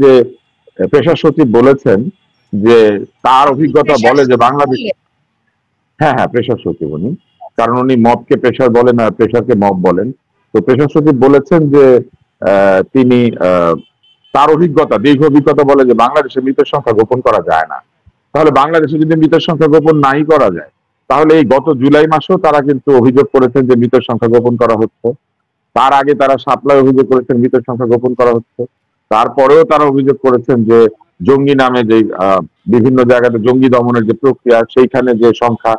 যে পেশা সচিব বলেছেন যে তার অভিজ্ঞতা বলে যে বাংলাদেশ, হ্যাঁ পেশা সচিব উনি, কারণ উনি মবকে পেশার বলেন আর পেশাকে মব বলেন। তো পেশা সচিব বলেছেন যে তিনি তার অভিজ্ঞতা, দীর্ঘ অভিজ্ঞতা বলে যে বাংলাদেশে মৃতের সংখ্যা গোপন করা যায় না। তাহলে বাংলাদেশে যদি মৃতের সংখ্যা গোপন নাই করা যায়, তাহলে এই গত জুলাই মাসেও তারা কিন্তু অভিযোগ করেছেন যে মৃতের সংখ্যা গোপন করা হচ্ছে। তার আগে তারা সাপ্লাই অভিযোগ করেছেন মৃতের সংখ্যা গোপন করা হচ্ছে। তারপরেও তারা অভিযোগ করেছেন যে জঙ্গি নামে যে বিভিন্ন জায়গাতে জঙ্গি দমনের যে প্রক্রিয়া, সেইখানে যে সংখ্যা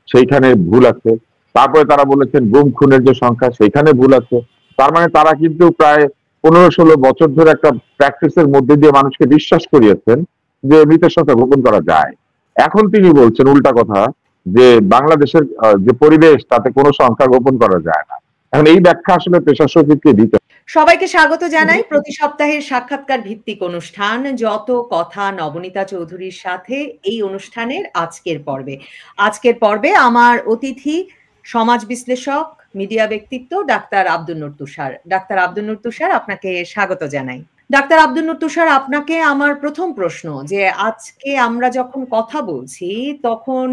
সেইখানে ভুল আছে। তারপরে তারা বলেছেন গুম খুনের যে সংখ্যা সেইখানে ভুল আছে। তার মানে তারা কিন্তু প্রায় 15-16 বছর ধরে একটা প্র্যাকটিসের মধ্যে দিয়ে মানুষকে বিশ্বাস করিয়েছেন যে মৃতের সংখ্যা গোপন করা যায়। এখন তিনি বলছেন উল্টা কথা, যে বাংলাদেশের যে পরিবেশ তাতে কোনো সংখ্যা গোপন করা যায় না। এখন এই ব্যাখ্যা আসলে পেশা সচিবকে দিতে। সবাইকে স্বাগত জানাই প্রতি সপ্তাহের সাক্ষাৎকার ভিত্তিক অনুষ্ঠান যত কথা নবনীতা চৌধুরীর সাথে, এই অনুষ্ঠানের আজকের পর্বে আমার অতিথি সমাজ বিশ্লেষক, মিডিয়া ব্যক্তিত্ব ডাক্তার আব্দুন নূর তুষার। ডাক্তার আব্দুন নূর তুষার, আপনাকে স্বাগত জানাই। ডাক্তার আব্দুন নূর তুষার, আপনাকে আমার প্রথম প্রশ্ন, যে আজকে আমরা যখন কথা বলছি তখন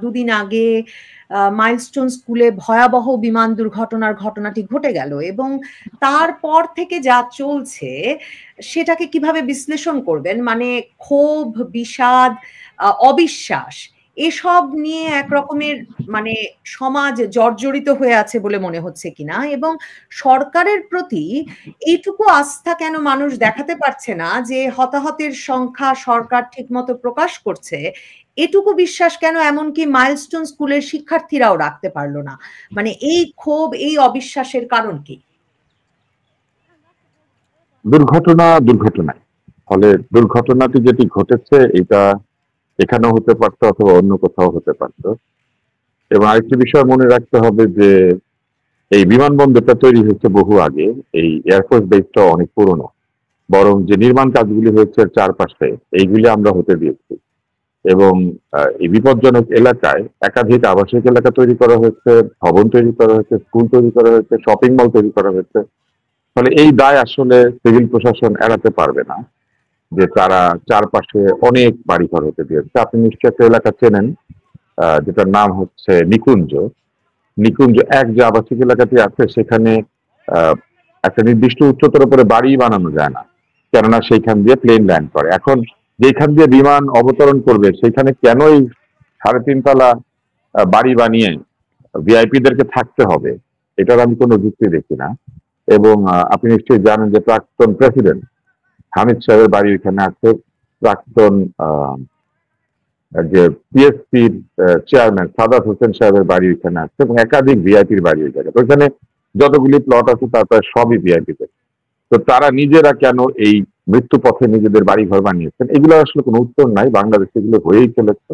দুদিন আগে মাইলস্টোন স্কুলে ভয়াবহ বিমান দুর্ঘটনার ঘটনাটি ঘটে গেল, এবং তারপর থেকে যা চলছে সেটাকে কিভাবে বিশ্লেষণ করবেন? মানে ক্ষোভ, বিষাদ, অবিশ্বাস, এসব নিয়ে একরকমের মানে সমাজ জর্জরিত হয়ে আছে বলে মনে হচ্ছে কিনা, এবং সরকারের প্রতি এইটুকু আস্থা কেন মানুষ দেখাতে পারছে না যে হতাহতের সংখ্যা সরকার ঠিকমতো প্রকাশ করছে, এটুকু বিশ্বাস কেন এমনকি মাইলস্টোন স্কুলের শিক্ষার্থীরাও রাখতে পারলো না? মানে এই ক্ষোভ, এই অবিশ্বাসের কারণ কি? দুর্ঘটনায় ফলে দুর্ঘটনাটি যেটি ঘটেছে এটা এখানেও হতে পারতো অথবা অন্য কোথাও হতে পারতো। এবং আরেকটি বিষয় মনে রাখতে হবে যে এই বিমানবন্দরটা তৈরি হয়েছে বহু আগে, এই এয়ারফোর্স বেসটা অনেক পুরনো, বরং যে নির্মাণ কাজগুলি হয়েছে চারপাশে এইগুলি আমরা হতে দিয়েছি। এবং এই বিপজ্জনক এলাকায় একাধিক আবাসিক এলাকা তৈরি করা হয়েছে, ভবন তৈরি করা হয়েছে, স্কুল তৈরি করা হয়েছে, শপিং মল তৈরি করা হয়েছে। ফলে এই দায় আসলে সিভিল প্রশাসন এড়াতে পারবে না যে তারা চারপাশে অনেক বাড়িঘর হতে দিয়েছে। আপনি নিশ্চয়ই একটা এলাকা চেনেন যেটার নাম হচ্ছে নিকুঞ্জ। এক যে আবাসিক এলাকাটি আছে সেখানে একটা নির্দিষ্ট উচ্চতার উপরে বাড়ি বানানো যায় না, কেননা সেইখান দিয়ে প্লেন ল্যান্ড করে। এখন যেখান দিয়ে বিমান অবতরণ করবে সেখানে কেন এই 3.5 তলা বাড়ি বানিয়ে ভিআইপিদেরকে থাকতে হবে, এটার আমি কোনো যুক্তি দেখি না। এবং আপনি নিশ্চয়ই জানেন যে প্রাক্তন প্রেসিডেন্ট হামিদ সাহেবের বাড়ি ওইখানে আছে, প্রাক্তন যে পিএসপির চেয়ারম্যান সাদাত হোসেন সাহেবের বাড়ি ওইখানে আছে, এবং একাধিক ভিআইপির বাড়ি ওই জায়গায়। ওইখানে যতগুলি প্লট আছে তার প্রায় সবই ভিআইপিতে। তো তারা নিজেরা কেন এই মৃত্যু পথে নিজেদের বাড়ি ঘর বানিয়েছেন, এগুলো আসলে কোনো উত্তর নাই। বাংলাদেশে এগুলো হয়েই চলেছে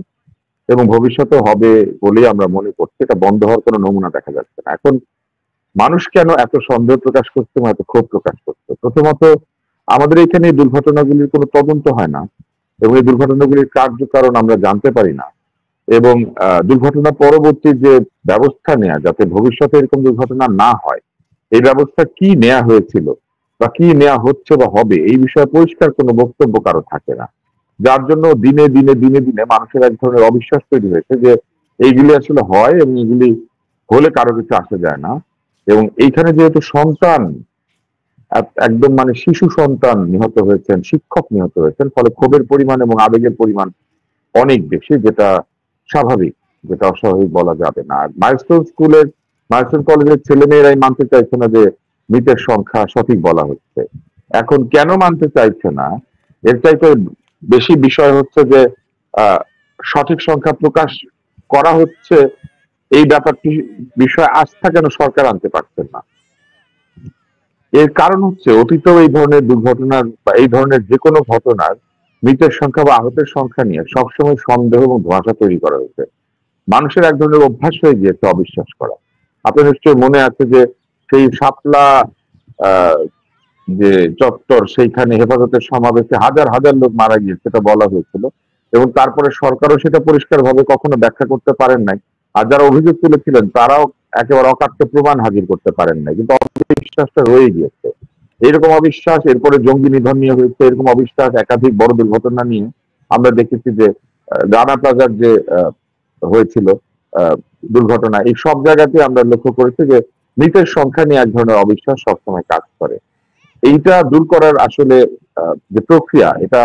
এবং ভবিষ্যতে হবে বলেই আমরা মনে করছি। এটা বন্ধ হওয়ার কোনো নমুনা দেখা যাচ্ছে না। এখন মানুষ কেন এত সন্দেহ প্রকাশ করছে, এত ক্ষোভ প্রকাশ করছে? প্রথমত, আমাদের এখানে এই দুর্ঘটনাগুলির কোনো তদন্ত হয় না এবং এই দুর্ঘটনাগুলির কার্যকারণ আমরা জানতে পারি না। এবং দুর্ঘটনা পরবর্তী যে ব্যবস্থা নেওয়া যাতে ভবিষ্যতে এরকম দুর্ঘটনা না হয়, এই ব্যবস্থা কি নেওয়া হয়েছিল বা কি নেওয়া হচ্ছে বা হবে, এই বিষয়ে পরিষ্কার কোনো বক্তব্য কারো থাকে না। যার জন্য দিনে দিনে দিনে দিনে মানুষের এক ধরনের অবিশ্বাস তৈরি হয়েছে যে এইগুলি আসলে হয় এবং এগুলি হলে কারো কিছু আসে যায় না। এবং এইখানে যেহেতু সন্তান, একদম মানে শিশু সন্তান নিহত হয়েছেন, শিক্ষক নিহত হয়েছেন, ফলে ক্ষোভের পরিমাণ এবং আবেগের পরিমাণ অনেক বেশি, যেটা স্বাভাবিক, যেটা অস্বাভাবিক বলা যাবে না। আর মাইলস্টোন কলেজের ছেলেমেয়েরাই মানতে চাইছে না যে মৃতের সংখ্যা সঠিক বলা হচ্ছে। এখন কেন মানতে চাইছে না, এর চাইতে বেশি বিষয় হচ্ছে যে সঠিক সংখ্যা প্রকাশ করা হচ্ছে, এই ব্যাপারটি বিষয়ে আস্থা কেন সরকার আনতে পারছেন না। এর কারণ হচ্ছে অতীতেও এই ধরনের দুর্ঘটনার বা এই ধরনের যে কোনো ঘটনার মৃতের সংখ্যা বা আহতের সংখ্যা নিয়ে সবসময় সন্দেহ এবং ধোঁয়াশা তৈরি করা হয়েছে। মানুষের এক ধরনের অভ্যাস হয়ে গিয়েছে অবিশ্বাস করা। আপনার নিশ্চয়ই মনে আছে যে সেই শাপলা যে চত্বর, সেইখানে হেফাজতের সমাবেশে হাজার হাজার লোক মারা গিয়েছে, সেটা বলা হয়েছিল এবং তারপরে সরকারও সেটা পরিষ্কার ভাবে কখনো ব্যাখ্যা করতে পারেন নাই। আর যারা অভিযোগ তুলেছিলেন তারাও একেবারে অকাট্য প্রমাণ হাজির করতে পারেন নাই, কিন্তু অবিশ্বাসটা রয়ে গিয়েছে। এইরকম অবিশ্বাস, এরপরে জঙ্গি নিধন নিয়ে হয়েছে, এরকম অবিশ্বাস, একাধিক বড় দুর্ঘটনা নিয়ে আমরা দেখেছি যে রানা প্লাজার যে হয়েছিল আহ, দুর্ঘটনা, এই সব জায়গাতে আমরা লক্ষ্য করেছি যে মৃতের সংখ্যা নিয়ে এক ধরনের অবিশ্বাস সবসময় কাজ করে। এইটা দূর করার আসলে যে প্রক্রিয়া, এটা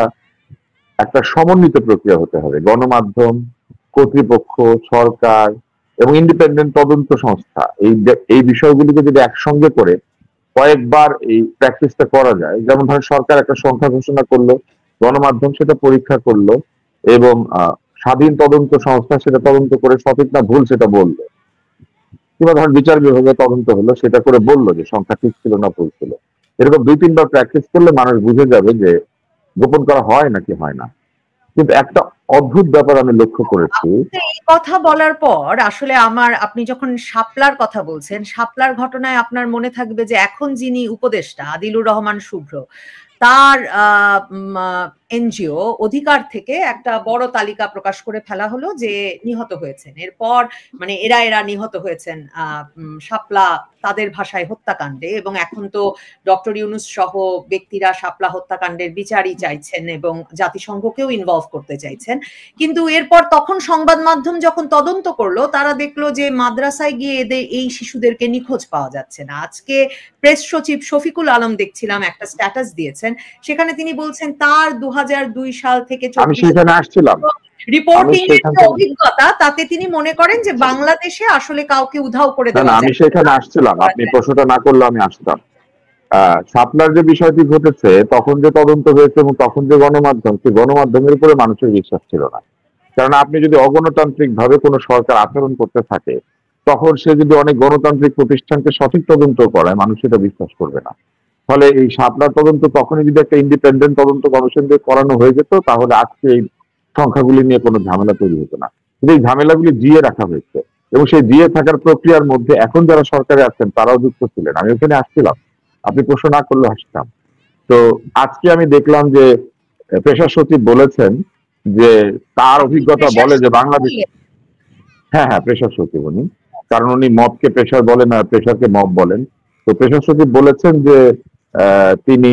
একটা সমন্বিত প্রক্রিয়া হতে হবে। গণমাধ্যম, কর্তৃপক্ষ, সরকার এবং ইন্ডিপেন্ডেন্ট তদন্ত সংস্থা এই বিষয়গুলিকে যদি একসঙ্গে করে কয়েকবার এই প্র্যাকটিসটা করা যায়, যেমন ধরেন সরকার একটা সংখ্যা ঘোষণা করলো, গণমাধ্যম সেটা পরীক্ষা করলো এবং স্বাধীন তদন্ত সংস্থা সেটা তদন্ত করে সঠিক না ভুল সেটা বললো, কিংবা ধরেন বিচার বিভাগে তদন্ত হলো, সেটা করে বললো যে সংখ্যা ঠিক ছিল না ভুল ছিল। এরকম 2-3 বার প্র্যাকটিস করলে মানুষ বুঝে যাবে যে গোপন করা হয় নাকি হয় না। কিন্তু একটা অদ্ভুত ব্যাপার আমি লক্ষ্য করেছি। এই কথা বলার পর আসলে আপনি যখন শাপলার কথা বলছেন, শাপলার ঘটনায় আপনার মনে থাকবে যে এখন যিনি উপদেষ্টা আদিলুর রহমান শুভ্র, তার এনজিও অধিকার থেকে একটা বড় তালিকা প্রকাশ করে ফেলা হলো যে নিহত হয়েছেন। এরপর মানে এরা নিহত হয়েছেন শাপলা তাদের ভাষায় হত্যাকাণ্ডে, এবং এখন তো ডক্টর ইউনূস সহ ব্যক্তিরা শাপলা হত্যাকাণ্ডের বিচারই চাইছেন এবং জাতিসংঘকেও ইনভলভ করতে চাইছেন। কিন্তু এরপর তখন সংবাদ মাধ্যম যখন তদন্ত করলো, তারা দেখলো যে মাদ্রাসায় গিয়ে এই শিশুদেরকে নিখোঁজ পাওয়া যাচ্ছে না। আজকে প্রেস সচিব শফিকুল আলম দেখছিলাম একটা স্ট্যাটাস দিয়েছেন, সেখানে তিনি বলছেন তার 2002 সাল থেকে রিপোর্টিং এর অভিজ্ঞতা, তাতে তিনি মনে করেন যে বাংলাদেশে আসলে কাউকে উধাও করে দেওয়া যায় না। আমি সেখানে আসছিলাম, আপনি প্রশ্নটা না করলে আমি আসতাম। শাপলার যে বিষয়টি ঘটেছে, তখন যে তদন্ত হয়েছে এবং তখন যে গণমাধ্যম, সেই গণমাধ্যমের উপরে মানুষের বিশ্বাস ছিল না। কারণ আপনি যদি অগণতান্ত্রিক ভাবে কোনো সরকার আচরণ করতে থাকে, তখন সে যদি অনেক গণতান্ত্রিক প্রতিষ্ঠানকে সঠিক তদন্ত করায়, মানুষ সেটা বিশ্বাস করবে না। ফলে এই শাপলার তদন্ত তখনই যদি একটা ইন্ডিপেন্ডেন্ট তদন্ত কমিশন দিয়ে করানো হয়ে যেত, তাহলে আজকে এই সংখ্যাগুলি নিয়ে কোনো ঝামেলা তৈরি হতো না। কিন্তু এই ঝামেলাগুলি জিয়ে রাখা হয়েছে, এবং সেই জিয়ে থাকার প্রক্রিয়ার মধ্যে এখন যারা সরকারে আছেন তারাও যুক্ত ছিলেন। আমি ওখানে আসছিলাম, আপনি প্রশ্ন না করলে আসতাম। তো আজকে আমি দেখলাম যে পেশা সচিব বলেছেন যে তার অভিজ্ঞতা বলে যে বাংলাদেশ, হ্যাঁ পেশা সচিব উনি, কারণ উনি মবকে পেশার বলেন আর পেশাকে মব বলেন। তো পেশা সচিব বলেছেন যে তিনি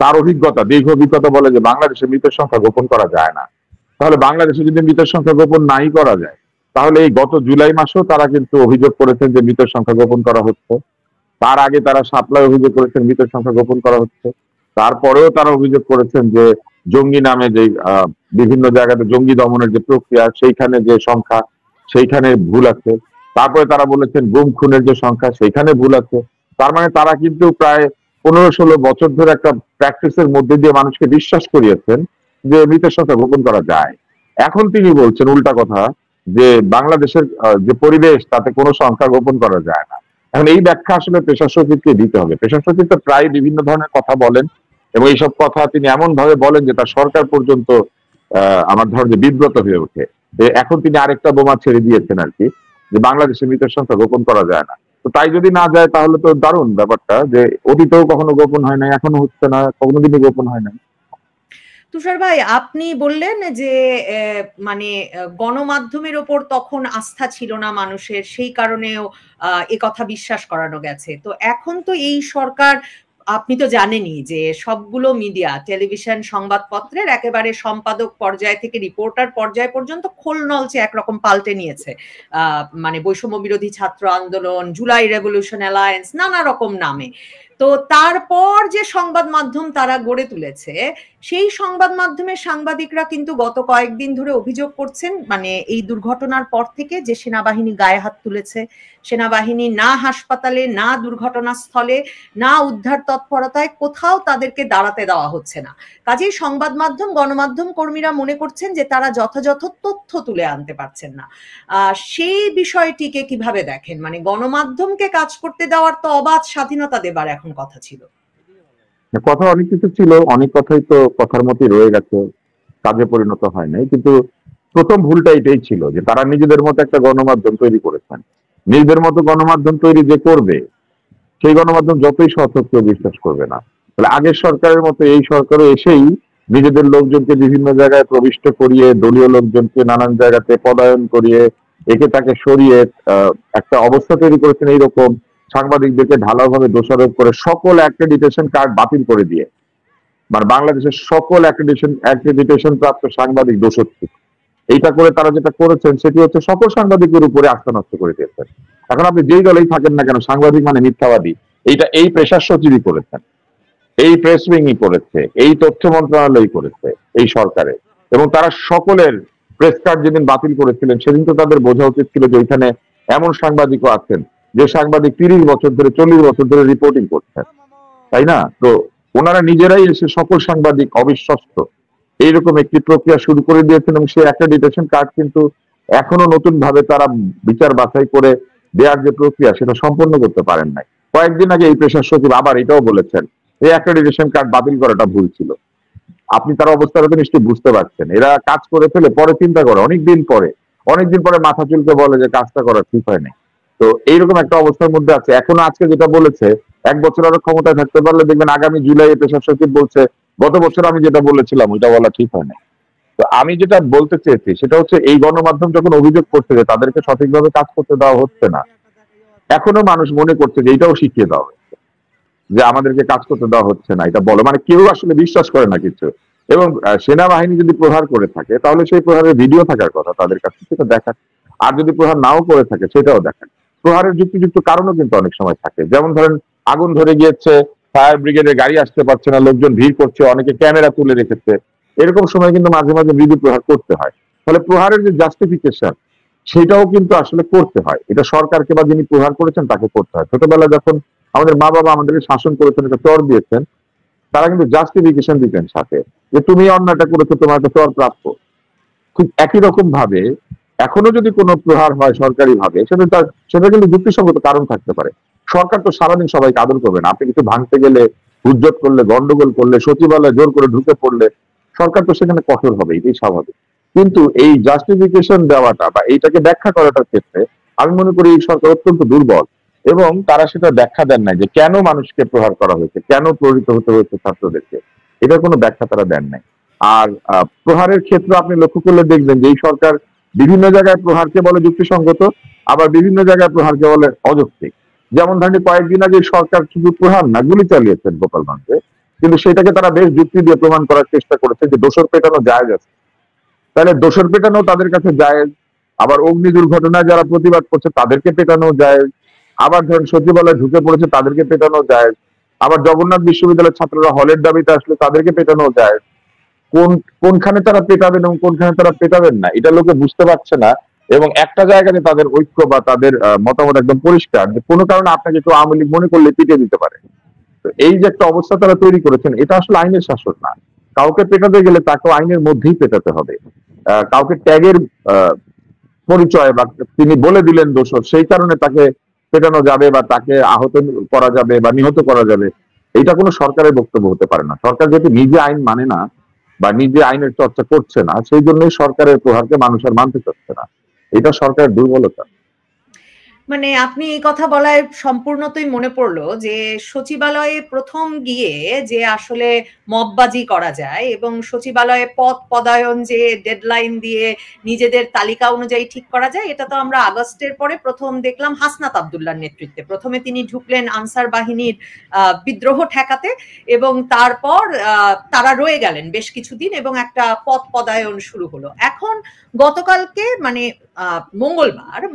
তার অভিজ্ঞতা, দীর্ঘ অভিজ্ঞতা বলে যে বাংলাদেশে মৃতের সংখ্যা গোপন করা যায় না। তাহলে বাংলাদেশে যদি মৃতের সংখ্যা গোপন নাই করা যায়, তাহলে এই গত জুলাই মাসেও তারা কিন্তু অভিযোগ করেছেন যে মৃতের সংখ্যা গোপন করা হচ্ছে। তার আগে তারা শাপলায় অভিযোগ করেছেন মৃতের সংখ্যা গোপন করা হচ্ছে। তারপরেও তারা অভিযোগ করেছেন যে জঙ্গি নামে যে বিভিন্ন জায়গাতে জঙ্গি দমনের যে প্রক্রিয়া, সেইখানে যে সংখ্যা সেইখানে ভুল আছে। তারপরে তারা বলেছেন গুম খুনের যে সংখ্যা সেইখানে ভুল আছে। তার মানে তারা কিন্তু প্রায় 15-16 বছর ধরে একটা প্র্যাকটিসের মধ্যে দিয়ে মানুষকে বিশ্বাস করিয়েছেন যে মৃতের সংখ্যা গোপন করা যায়। এখন তিনি বলছেন উল্টা কথা, যে বাংলাদেশের যে পরিবেশ তাতে কোনো সংখ্যা গোপন করা যায় না। এখন এই ব্যাখ্যা আসলে পেশা সচিবকে দিতে হবে। পেশা সচিব তো প্রায় বিভিন্ন ধরনের কথা বলেন, এবং এইসব কথা তিনি এমন ভাবে বলেন যে তার সরকার পর্যন্ত আমার ধরেন যে বিব্রত হয়ে ওঠে। এখন তিনি আরেকটা বোমা ছেড়ে দিয়েছেন আর কি, যে বাংলাদেশে মৃতের সংখ্যা গোপন করা যায় না। তো তাই যদি না যায় তাহলে তো দারুণ ব্যাপারটা, যে অতীতেও কখনো গোপন হয় নাই, এখনো হচ্ছে না, কোনোদিনই গোপন হয় নাই। তুষার ভাই, আপনি বললেন যে মানে গণমাধ্যমের ওপর তখন আস্থা ছিল না মানুষের, সেই কারণেও এ কথা বিশ্বাস করানো গেছে। তো এখন তো এই সরকার, আপনি তো জানেনই যে সবগুলো মিডিয়া, টেলিভিশন, সংবাদপত্রের একেবারে সম্পাদক পর্যায় থেকে রিপোর্টার পর্যায় পর্যন্ত খোল নলচে একরকম পাল্টে নিয়েছে। মানে বৈষম্য বিরোধী ছাত্র আন্দোলন, জুলাই রেভলিউশন অ্যালায়েন্স, নানা রকম নামে। তো তারপর যে সংবাদ মাধ্যম তারা গড়ে তুলেছে, সেই সংবাদ মাধ্যমের সাংবাদিকরা কিন্তু গত কয়েকদিন ধরে অভিযোগ করছেন, মানে এই দুর্ঘটনার পর থেকে, যে সেনাবাহিনী গায়ে হাত তুলেছে। সেনাবাহিনী না হাসপাতালে, না দুর্ঘটনাস্থলে, না উদ্ধার তৎপরতায় কোথাও তাদেরকে দাঁড়াতে দেওয়া হচ্ছে না। কাজেই সংবাদ মাধ্যম, গণমাধ্যম কর্মীরা মনে করছেন যে তারা যথাযথ তথ্য তুলে আনতে পারছেন না। সেই বিষয়টিকে কিভাবে দেখেন? মানে গণমাধ্যমকে কাজ করতে দেওয়ার তো অবাধ স্বাধীনতা দেবার এখন কথা ছিল। কথা অনেক কিছু ছিল, অনেক কথাই তো কথার মতোই রয়ে গেছে, কাজে পরিণত হয় নাই। কিন্তু প্রথম ভুলটা এটাই ছিল যে তারা নিজেদের মতো একটা গণমাধ্যম তৈরি করেছেন। নিজেদের মতো গণমাধ্যম তৈরি যে করবে, সেই গণমাধ্যম যতই সৎ হোক কেউ বিশ্বাস করবে না। তাহলে আগের সরকারের মতো এই সরকারও এসেই নিজেদের লোকজনকে বিভিন্ন জায়গায় প্রবিষ্ট করিয়ে, দলীয় লোকজনকে নানান জায়গাতে পদায়ন করিয়ে, একে তাকে সরিয়ে একটা অবস্থা তৈরি করেছেন এইরকম সাংবাদিকদেরকে ঢালাওভাবে দোষারোপ করে সকল অ্যাক্রেডিটেশন কার্ড বাতিল করে দিয়ে, মানে বাংলাদেশের সকল অ্যাক্রেডিটেশন প্রাপ্ত সাংবাদিক দোষত্ব, এইটা করে তারা যেটা করেছেন সেটি হচ্ছে সকল সাংবাদিকের উপরে আস্থা নষ্ট করে দিয়েছেন। এখন আপনি যেই দলেই থাকেন না কেন, সাংবাদিক মানে মিথ্যাবাদী, এইটা এই পেশার সচিবই করেছেন, এই প্রেস উইংই করেছে, এই তথ্য মন্ত্রণালয় করেছে এই সরকারে। এবং তারা সকলের প্রেস কার্ড যেদিন বাতিল করেছিলেন সেদিন তো তাদের বোঝা উচিত ছিল যে ওইখানে এমন সাংবাদিকও আছেন যে সাংবাদিক 30 বছর ধরে 40 বছর ধরে রিপোর্টিং করছেন, তাই না? তো ওনারা নিজেরাই এসে সকল সাংবাদিক অবিশ্বস্ত এইরকম একটি প্রক্রিয়া শুরু করে দিয়েছেন। এবং সেই অ্যাক্রেডিটেশন কার্ড কিন্তু এখনো নতুন ভাবে তারা বিচার বাছাই করে দেওয়ার যে প্রক্রিয়া সেটা সম্পন্ন করতে পারেন নাই। কয়েকদিন আগে এই পেশার সচিব আবার এটাও বলেছেন এই অ্যাক্রেডিটেশন কার্ড বাতিল করাটা ভুল ছিল। আপনি তার অবস্থাটা তো নিশ্চয়ই বুঝতে পারছেন। এরা কাজ করে ফেলে পরে চিন্তা করে অনেকদিন পরে মাথা চুলকে বলে যে কাজটা করা ঠিক হয় নাই। তো এইরকম একটা অবস্থার মধ্যে আছে। এখনো আজকে যেটা বলেছে 1 বছর আরো ক্ষমতায় থাকতে পারলে দেখবেন আগামী জুলাই পেশার সচিব বলছে গত বছর আমি যেটা বলেছিলাম ওইটা বলা ঠিক হয় না। তো আমি যেটা বলতে চেয়েছি সেটা হচ্ছে এই গণমাধ্যম যখন অভিযোগ করছে যে তাদেরকে সঠিকভাবে কাজ করতে দেওয়া হচ্ছে না, এখনো মানুষ মনে করছে যে এটাও শিখিয়ে দেওয়া হচ্ছে যে আমাদেরকে কাজ করতে দেওয়া হচ্ছে না, এটা বলো, মানে কেউ আসলে বিশ্বাস করে না কিছু। এবং সেনাবাহিনী যদি প্রহার করে থাকে তাহলে সেই প্রহারের ভিডিও থাকার কথা তাদের কাছে, সেটা দেখাক। আর যদি প্রহার নাও করে থাকে সেটাও দেখাক। প্রহারের যুক্তিযুক্ত কারণও কিন্তু অনেক সময় থাকে। যেমন ধরেন আগুন ধরে গিয়েছে, ফায়ার ব্রিগেডের গাড়ি আসতে পারছে না, লোকজন ভিড় করছে, অনেকে ক্যামেরা তুলে রেখেছে, এরকম সময় কিন্তু মাঝে মাঝে মৃদু প্রহার করতে হয়। ফলে প্রহারের যে জাস্টিফিকেশন সেটাও কিন্তু আসলে করতে হয়। এটা সরকারকে বা যিনি প্রহার করেছেন তাকে করতে হয়। ছোটবেলায় যখন আমাদের মা বাবা আমাদেরকে শাসন করেছেন, একটা চর দিয়েছেন, তারা কিন্তু জাস্টিফিকেশন দিতেন সাথে যে তুমি অন্যটা করেছো, তোমার একটা চর প্রাপ্য। ঠিক একই রকম ভাবে এখনো যদি কোনো প্রহার হয় সরকারি ভাবে সেটা কিন্তু যুক্তিসঙ্গত কারণ থাকতে পারে। সরকার তো সারাদিন সবাইকে আদর করবে না। আপনি কিছু ভাঙতে গেলে, হুজ্জত করলে, গন্ডগোল করলে, সচিবালয়ে জোর করে ঢুকে পড়লে সরকার তো সেখানে কঠোর হবে, এটাই স্বাভাবিক। কিন্তু এই জাস্টিফিকেশন দেওয়াটা বা এইটাকে ব্যাখ্যা করাটার ক্ষেত্রে আমি মনে করি এই সরকার অত্যন্ত দুর্বল। এবং তারা সেটা ব্যাখ্যা দেন নাই যে কেন মানুষকে প্রহার করা হয়েছে, কেন প্রহরিত হতে হয়েছে ছাত্রদেরকে, এটার কোনো ব্যাখ্যা তারা দেন নাই। আর প্রহারের ক্ষেত্রে আপনি লক্ষ্য করলে দেখবেন যে এই সরকার বিভিন্ন জায়গায় প্রহারকে বলে যুক্তিসঙ্গত, আবার বিভিন্ন জায়গায় প্রহারকে বলে অযৌক্তিক। যেমন ধরেন কয়েকদিন আগে সরকার শুধু প্রহার না, গুলি চালিয়েছেন গোপালগঞ্জে, কিন্তু সেটাকে তারা বেশ যুক্তি দিয়ে প্রমাণ করার চেষ্টা করেছে যে দোষর পেটানো জায়েজ আছে। তাহলে দোষর পেটানো তাদের কাছে জায়েজ, আবার অগ্নি দুর্ঘটনায় যারা প্রতিবাদ করছে তাদেরকে পেটানো জায়েজ, আবার ধরেন সচিবালয়ে ঢুকে পড়েছে তাদেরকে পেটানো জায়েজ, আবার জগন্নাথ বিশ্ববিদ্যালয়ের ছাত্ররা হলের দাবিতে আসলে তাদেরকে পেটানো জায়েজ। কোনখানে তারা পেটাবেন এবং কোনখানে তারা পেটাবেন না এটা লোকে বুঝতে পারছে না। এবং একটা জায়গাতে তাদের ঐক্য বা তাদের মতামত একদম পরিষ্কার যে কোনো কারণে আপনাকে কেউ আওয়ামী লীগ মনে করলে পিটিয়ে দিতে পারে। তো এই যে একটা অবস্থা তারা তৈরি করেছেন, এটা আসলে আইনের শাসন না। কাউকে পেটাতে গেলে তাকেও আইনের মধ্যেই পেটাতে হবে। কাউকে ট্যাগের পরিচয় বা তিনি বলে দিলেন দোষর, সেই কারণে তাকে পেটানো যাবে বা তাকে আহত করা যাবে বা নিহত করা যাবে, এটা কোনো সরকারের বক্তব্য হতে পারে না। সরকার যেহেতু নিজে আইন মানে না বা নিজে আইনের চর্চা করছে না, সেই জন্যই সরকারের প্রহারকে মানুষ আর মানতে চাচ্ছে না। এটা সরকারের দুর্বলতা। মানে আপনি এই কথা বলায় সম্পূর্ণতই মনে পড়লো যে সচিবালয়ে প্রথম গিয়ে যে আসলে মববাজি করা যায় এবং সচিবালয়ে পদ পদায়ন যে ডেডলাইন দিয়ে নিজেদের তালিকা অনুযায়ী ঠিক করা যায়, এটা তো আমরা আগস্টের পরে প্রথম দেখলাম হাসনাত আব্দুল্লাহর নেতৃত্বে। প্রথমে তিনি ঢুকলেন আনসার বাহিনীর বিদ্রোহ ঠেকাতে এবং তারপর তারা রয়ে গেলেন বেশ কিছুদিন এবং একটা পদ পদায়ন শুরু হলো। এখন গতকালকে মানে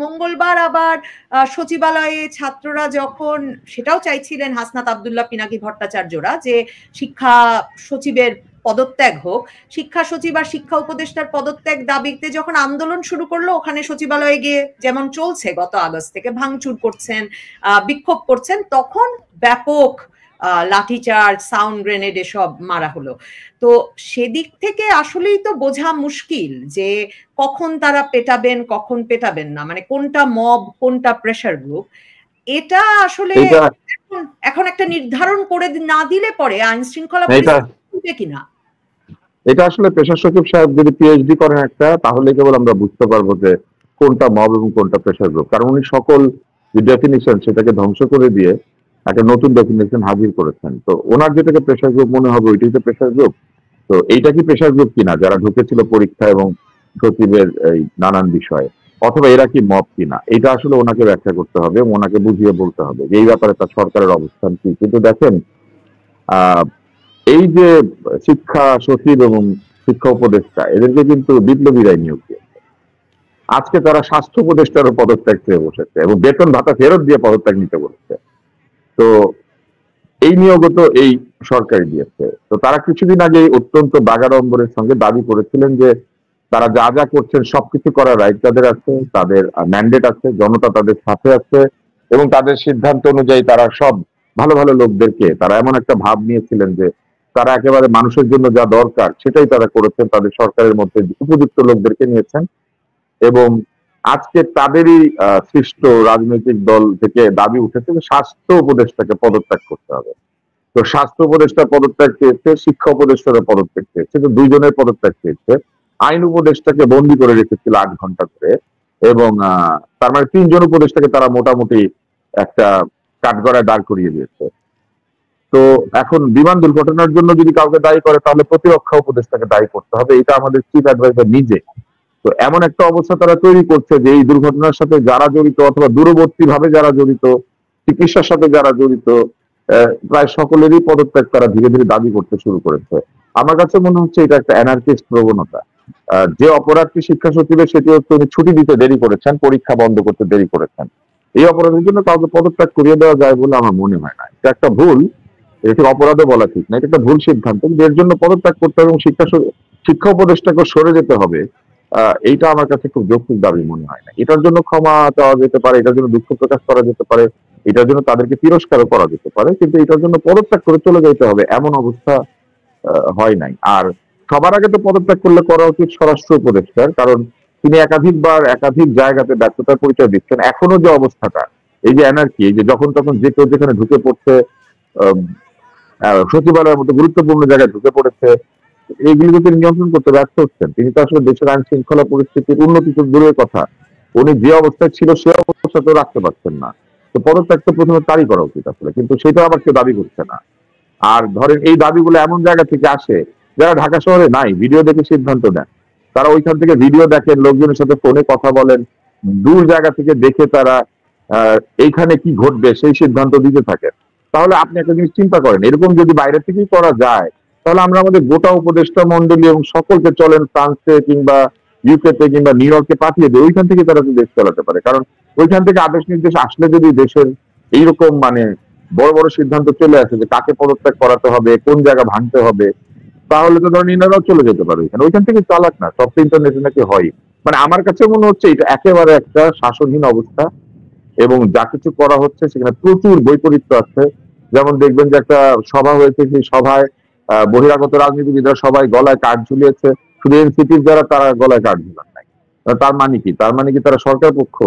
মঙ্গলবার আবার সচিবালয়ে ছাত্ররা যখন সেটাও চাইছিলেন হাসনাত আব্দুল্লাহ, পিনাকি ভট্টাচার্যরা, যে শিক্ষা সচিবের পদত্যাগ হোক, শিক্ষা সচিব আর শিক্ষা উপদেষ্টার পদত্যাগ দাবিতে যখন আন্দোলন শুরু করলো, ওখানে সচিবালয়ে গিয়ে যেমন চলছে গত আগস্ট থেকে ভাঙচুর করছেন, বিক্ষোভ করছেন, তখন ব্যাপক লাঠিচার্জ, সাউন্ড গ্রেনেড এসব মারা হলো। তো সেদিক থেকে আসলেই তো বোঝা মুশকিল যে কখন তারা পেটাবেন কখন পেটাবেন না, মানে কোনটা মব কোনটা প্রেসার গ্রুপ, এটা আসলে এখন একটা নির্ধারণ করে না দিলে পরে আইন শৃঙ্খলা পরিস্থিতি কিনা। এটা আসলে পেশার সচিব সাহেব যদি পিএইচডি করেন একটা, তাহলে কেবল আমরা বুঝতে পারবো যে কোনটা মব এবং কোনটা প্রেসার গ্রুপ। কারণ উনি সকল যে ডেফিনিশন সেটাকে ধ্বংস করে দিয়ে একটা নতুন ডেফিনেশন হাজির করেছেন। তো ওনার যেটাকে প্রেসার গ্রুপ মনে হবে ওইটাই তো প্রেসার গ্রুপ। তো এইটা কি প্রেসার গ্রুপ কিনা যারা ঢুকেছিল পরীক্ষা এবং সচিবের এই নানান বিষয়ে, অথবা এরা কি মব কিনা, এটা আসলে ওনাকে ব্যাখ্যা করতে হবে এবং ওনাকে বুঝিয়ে বলতে হবে যে এই ব্যাপারে তার সরকারের অবস্থান কি। কিন্তু দেখেন, আহ এই যে শিক্ষা সচিব এবং শিক্ষা উপদেষ্টা, এদেরকে কিন্তু বিপ্লবীরাই নিয়োগ দিয়েছে। আজকে তারা স্বাস্থ্য উপদেষ্টারও পদত্যাগ চেয়ে বসেছে এবং বেতন ভাতা ফেরত দিয়ে পদত্যাগ নিতে বলেছে। তো এই নিয়োগও তো এই সরকারই দিয়েছে। তো তারা কিছুদিন আগে অত্যন্ত বাগাড়ম্বরের সঙ্গে দাবি করেছিলেন যে তারা যা যা করছেন সবকিছু করার রাইট তাদের আছে, তাদের ম্যান্ডেট আছে, জনতা তাদের সাথে আছে এবং তাদের সিদ্ধান্ত অনুযায়ী তারা সব ভালো ভালো লোকদেরকে, তারা এমন একটা ভাব নিয়েছিলেন যে তারা একেবারে মানুষের জন্য যা দরকার সেটাই তারা করেছেন, তাদের সরকারের মধ্যে উপযুক্ত লোকদেরকে নিয়েছেন। এবং আজকে তাদেরই সৃষ্ট রাজনৈতিক দল থেকে দাবি উঠেছে যে স্বাস্থ্য উপদেষ্টাকে পদত্যাগ করতে হবে। তো স্বাস্থ্য উপদেষ্টা পদত্যাগ চেয়েছে, শিক্ষা উপদেষ্টারও পদত্যাগ চেয়েছে, তো দুইজনের পদত্যাগ চেয়েছে। আইন উপদেষ্টাকে বন্দী করে রেখেছিল 8 ঘন্টা ধরে এবং তার মানে 3 জন উপদেষ্টাকে তারা মোটামুটি একটা কাঠগড়ায় দাঁড় করিয়ে দিয়েছে। তো এখন বিমান দুর্ঘটনার জন্য যদি কাউকে দায়ী করে তাহলে প্রতিরক্ষা উপদেষ্টাকে দায়ী করতে হবে, এটা আমাদের চিফ অ্যাডভাইজার নিজে। তো এমন একটা অবস্থা তারা তৈরি করছে যে এই দুর্ঘটনার সাথে যারা জড়িত অথবা দূরবর্তী ভাবে যারা জড়িত, চিকিৎসার সাথে যারা জড়িত, প্রায় সকলেরই পদত্যাগ তারা ধীরে ধীরে দাবি করতে শুরু করেছে। আমার কাছে মনে হচ্ছে এটা একটা অ্যানার্কিস্ট প্রবণতা। যে অপরাধটি শিক্ষা সচিবের, সেটি হচ্ছে উনি ছুটি দিতে দেরি করেছেন, পরীক্ষা বন্ধ করতে দেরি করেছেন। এই অপরাধের জন্য কাউকে পদত্যাগ করিয়ে দেওয়া যায় বলে আমার মনে হয় না। এটা একটা ভুল, এটাকে অপরাধও বলা ঠিক না, এটা একটা ভুল সিদ্ধান্ত। এর জন্য পদত্যাগ করতে হবে এবং শিক্ষা উপদেষ্টাকে সরে যেতে হবে, এইটা আমার কাছে খুব যৌক্তিক দাবি মনে হয় না। এটার জন্য ক্ষমা চাওয়া যেতে পারে, এটার জন্য দুঃখ প্রকাশ করা যেতে পারে, এটার জন্য তাদেরকে তিরস্কারও করা যেতে পারে, কিন্তু এটার জন্য পদত্যাগ করে চলে যেতে হবে এমন অবস্থা হয় নাই। আর সবার আগে তো পদত্যাগ করলে করা উচিত স্বরাষ্ট্র উপদেষ্টার, কারণ তিনি একাধিকবার একাধিক জায়গাতে ব্যর্থতার পরিচয় দিচ্ছেন। এখনো যে অবস্থাটা, এই যে এনার্কি, এই যে যখন তখন যে কেউ যেখানে ঢুকে পড়ছে, সচিবালয়ের মতো গুরুত্বপূর্ণ জায়গায় ঢুকে পড়েছে, এইগুলিকে তিনি নিয়ন্ত্রণ করতে ব্যর্থ হচ্ছেন। তিনি তো আসলে দেশের আইন শৃঙ্খলা পরিস্থিতির উন্নতি তো দূরের কথা, উনি যে অবস্থায় ছিল সে অবস্থাতেও রাখতে পারছেন না। তো পদত্যাগ তো প্রথমে তারই করা উচিত আসলে, কিন্তু সেটা আবার কেউ দাবি করছে না। আর ধরেন এই দাবিগুলো এমন জায়গা থেকে আসে যারা ঢাকা শহরে নাই, ভিডিও দেখে সিদ্ধান্ত নেন। তারা ওইখান থেকে ভিডিও দেখেন, লোকজনের সাথে ফোনে কথা বলেন, দূর জায়গা থেকে দেখে তারা এইখানে কি ঘটবে সেই সিদ্ধান্ত দিতে থাকেন। তাহলে আপনি একটা জিনিস চিন্তা করেন, এরকম যদি বাইরে থেকেই করা যায় তাহলে আমরা আমাদের গোটা উপদেষ্টা মন্ডলী এবং সকলকে চলেন ফ্রান্সে কিংবা ইউকেতে কিংবা নিউ ইয়র্কে পাঠিয়ে দেয়, ওইখান থেকে তারা দেশ চালাতে পারে। কারণ ওইখান থেকে আদেশ নির্দেশ আসলে যদি দেশের এইরকম মানে বড় বড় সিদ্ধান্ত চলে আসে যে কাকে পদত্যাগ করাতে হবে, কোন জায়গা ভাঙতে হবে, তাহলে তো ধরেন ইনারাও চলে যেতে পারে ওইখানে। ওইখান থেকে চালাক না, সব তো ইন্টারনেটে নাকি হয়। মানে আমার কাছে মনে হচ্ছে এটা একেবারে একটা শাসনহীন অবস্থা এবং যা কিছু করা হচ্ছে সেখানে প্রচুর বৈপরীত্য আছে। যেমন দেখবেন যে একটা সভা হয়েছে, সেই সভায় বহিরাগত রাজনীতিবিদরা সবাই গলায় কাঠ ঝুলিয়েছে, শুধু এনসিপির যারা তারা গলায় কাঠ ঝুলান নাই। তার মানে কি? তার মানে কি তারা সরকার পক্ষ?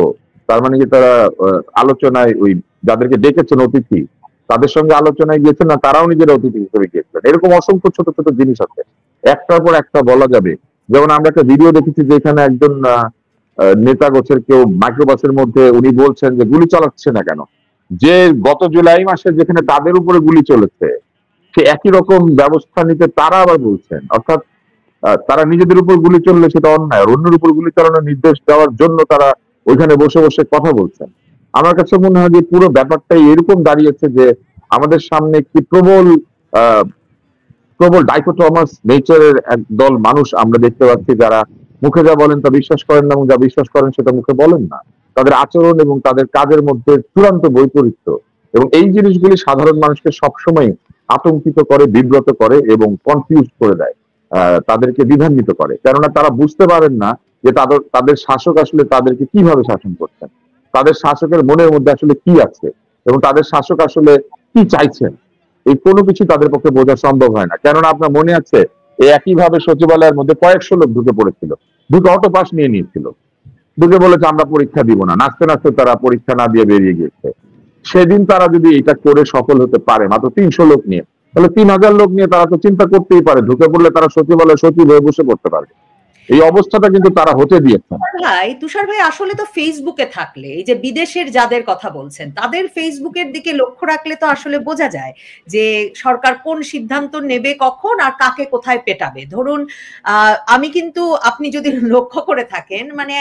তার মানে কি তারা আলোচনায় ওই যাদেরকে ডেকেছেন অতিথি তাদের সঙ্গে আলোচনায় গিয়েছেন, না তারাও নিজেরা অতিথি হিসেবে গিয়েছিলেন? এরকম অসংখ্য ছোট ছোট জিনিস আছে, একটার পর একটা বলা যাবে। যেমন আমরা একটা ভিডিও দেখেছি যেখানে একজন নেতা গোছের কেউ মাইক্রোবাসের মধ্যে উনি বলছেন যে গুলি চালাচ্ছে না কেন, যে গত জুলাই মাসে যেখানে তাদের উপরে গুলি চলেছে সে একই রকম ব্যবস্থা নিতে তারা আবার বলছেন। অর্থাৎ তারা নিজেদের উপর গুলি চললে সেটা অন্যায়, আর অন্যের উপর গুলি চালানোর নির্দেশ দেওয়ার জন্য তারা ওইখানে বসে বসে কথা বলছেন। আমার কাছে মনে হয় যে পুরো ব্যাপারটাই এরকম দাঁড়িয়েছে যে আমাদের সামনে একটি প্রবল ডাইকোটমাস নেচারের একদল মানুষ আমরা দেখতে পাচ্ছি, যারা মুখে যা বলেন তা বিশ্বাস করেন না এবং যা বিশ্বাস করেন সেটা মুখে বলেন না। তাদের আচরণ এবং তাদের কাজের মধ্যে চূড়ান্ত বৈপরীত্য, এবং এই জিনিসগুলি সাধারণ মানুষকে সবসময় আতঙ্কিত করে, বিব্রত করে এবং কনফিউজ করে দেয়, তাদেরকে দ্বিধান্বিত করে। কেননা তারা বুঝতে পারেন না যে তাদের শাসক আসলে তাদেরকে কিভাবে শাসন করছেন, তাদের শাসকের মনের মধ্যে আসলে কি আছে এবং তাদের শাসক আসলে কি চাইছেন। এই কোনো কিছু তাদের পক্ষে বোঝা সম্ভব হয় না। কেননা আপনার মনে আছে এই একইভাবে সচিবালয়ের মধ্যে কয়েকশো লোক ঢুকে পড়েছিল, ঢুকে অটো পাস নিয়ে নিয়েছিল, ঢুকে বলেছে আমরা পরীক্ষা দিব না, নাচতে নাচতে তারা পরীক্ষা না দিয়ে বেরিয়ে গিয়েছে। সেদিন তারা যদি এটা করে সফল হতে পারে মাত্র 300 লোক নিয়ে, তাহলে 3000 লোক নিয়ে তারা তো চিন্তা করতেই পারে ঢুকে পড়লে তারা সচিবালয় সচিব হয়ে বসে পড়তে পারবে। এই অবস্থাটা কিন্তু তারা হতে দিয়েছেন। তুষার ভাই আসলে তো ফেসবুকে থাকলে, এই যে বিদেশের যাদের কথা বলছেন তাদের ফেসবুকের দিকে লক্ষ্য রাখলে তো আসলে বোঝা যায় যে সরকার কোন সিদ্ধান্ত নেবে কখন আর কাকে কোথায় পেটাবে। ধরুন আমি কিন্তু, আপনি যদি লক্ষ্য করে থাকেন, মানে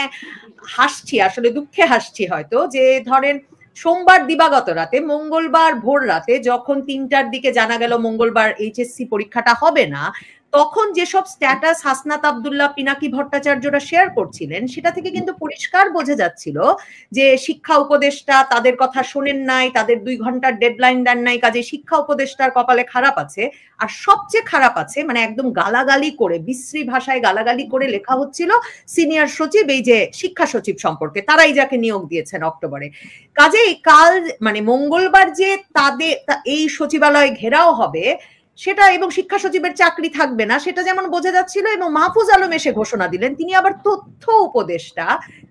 হাসছি, আসলে দুঃখে হাসছি হয়তো, যে ধরেন সোমবার দিবাগত রাতে, মঙ্গলবার ভোর রাতে যখন 3টার দিকে জানা গেল মঙ্গলবার এইচএসসি পরীক্ষাটা হবে না, তখন যেসব স্ট্যাটাস হাসনাত আব্দুল্লাহ, পিনাকি ভট্টাচার্যরা শেয়ার করছিলেন, সেটা থেকে কিন্তু পরিষ্কার বোঝা যাচ্ছিল যে শিক্ষা উপদেষ্টা তাদের কথা শোনেন নাই, তাদের 2 ঘন্টার ডেডলাইন দেন নাই, কাজে শিক্ষা উপদেষ্টার কপালে খারাপ আছে। আর সবচেয়ে খারাপ আছে, মানে একদম গালাগালি করে, বিশ্রী ভাষায় গালাগালি করে লেখা হচ্ছিল সিনিয়র সচিব, এই যে শিক্ষা সচিব সম্পর্কে, তারাই যাকে নিয়োগ দিয়েছেন অক্টোবরে। কাজেই কাল মানে মঙ্গলবার যে তাদের এই সচিবালয় ঘেরাও হবে সেটা, এবং শিক্ষা সচিবের চাকরি থাকবে না সেটা যেমন বোঝা যাচ্ছিল, এবং মাহফুজ আলম এসে ঘোষণা দিলেন, তিনি আবার তথ্য উপদেষ্টা,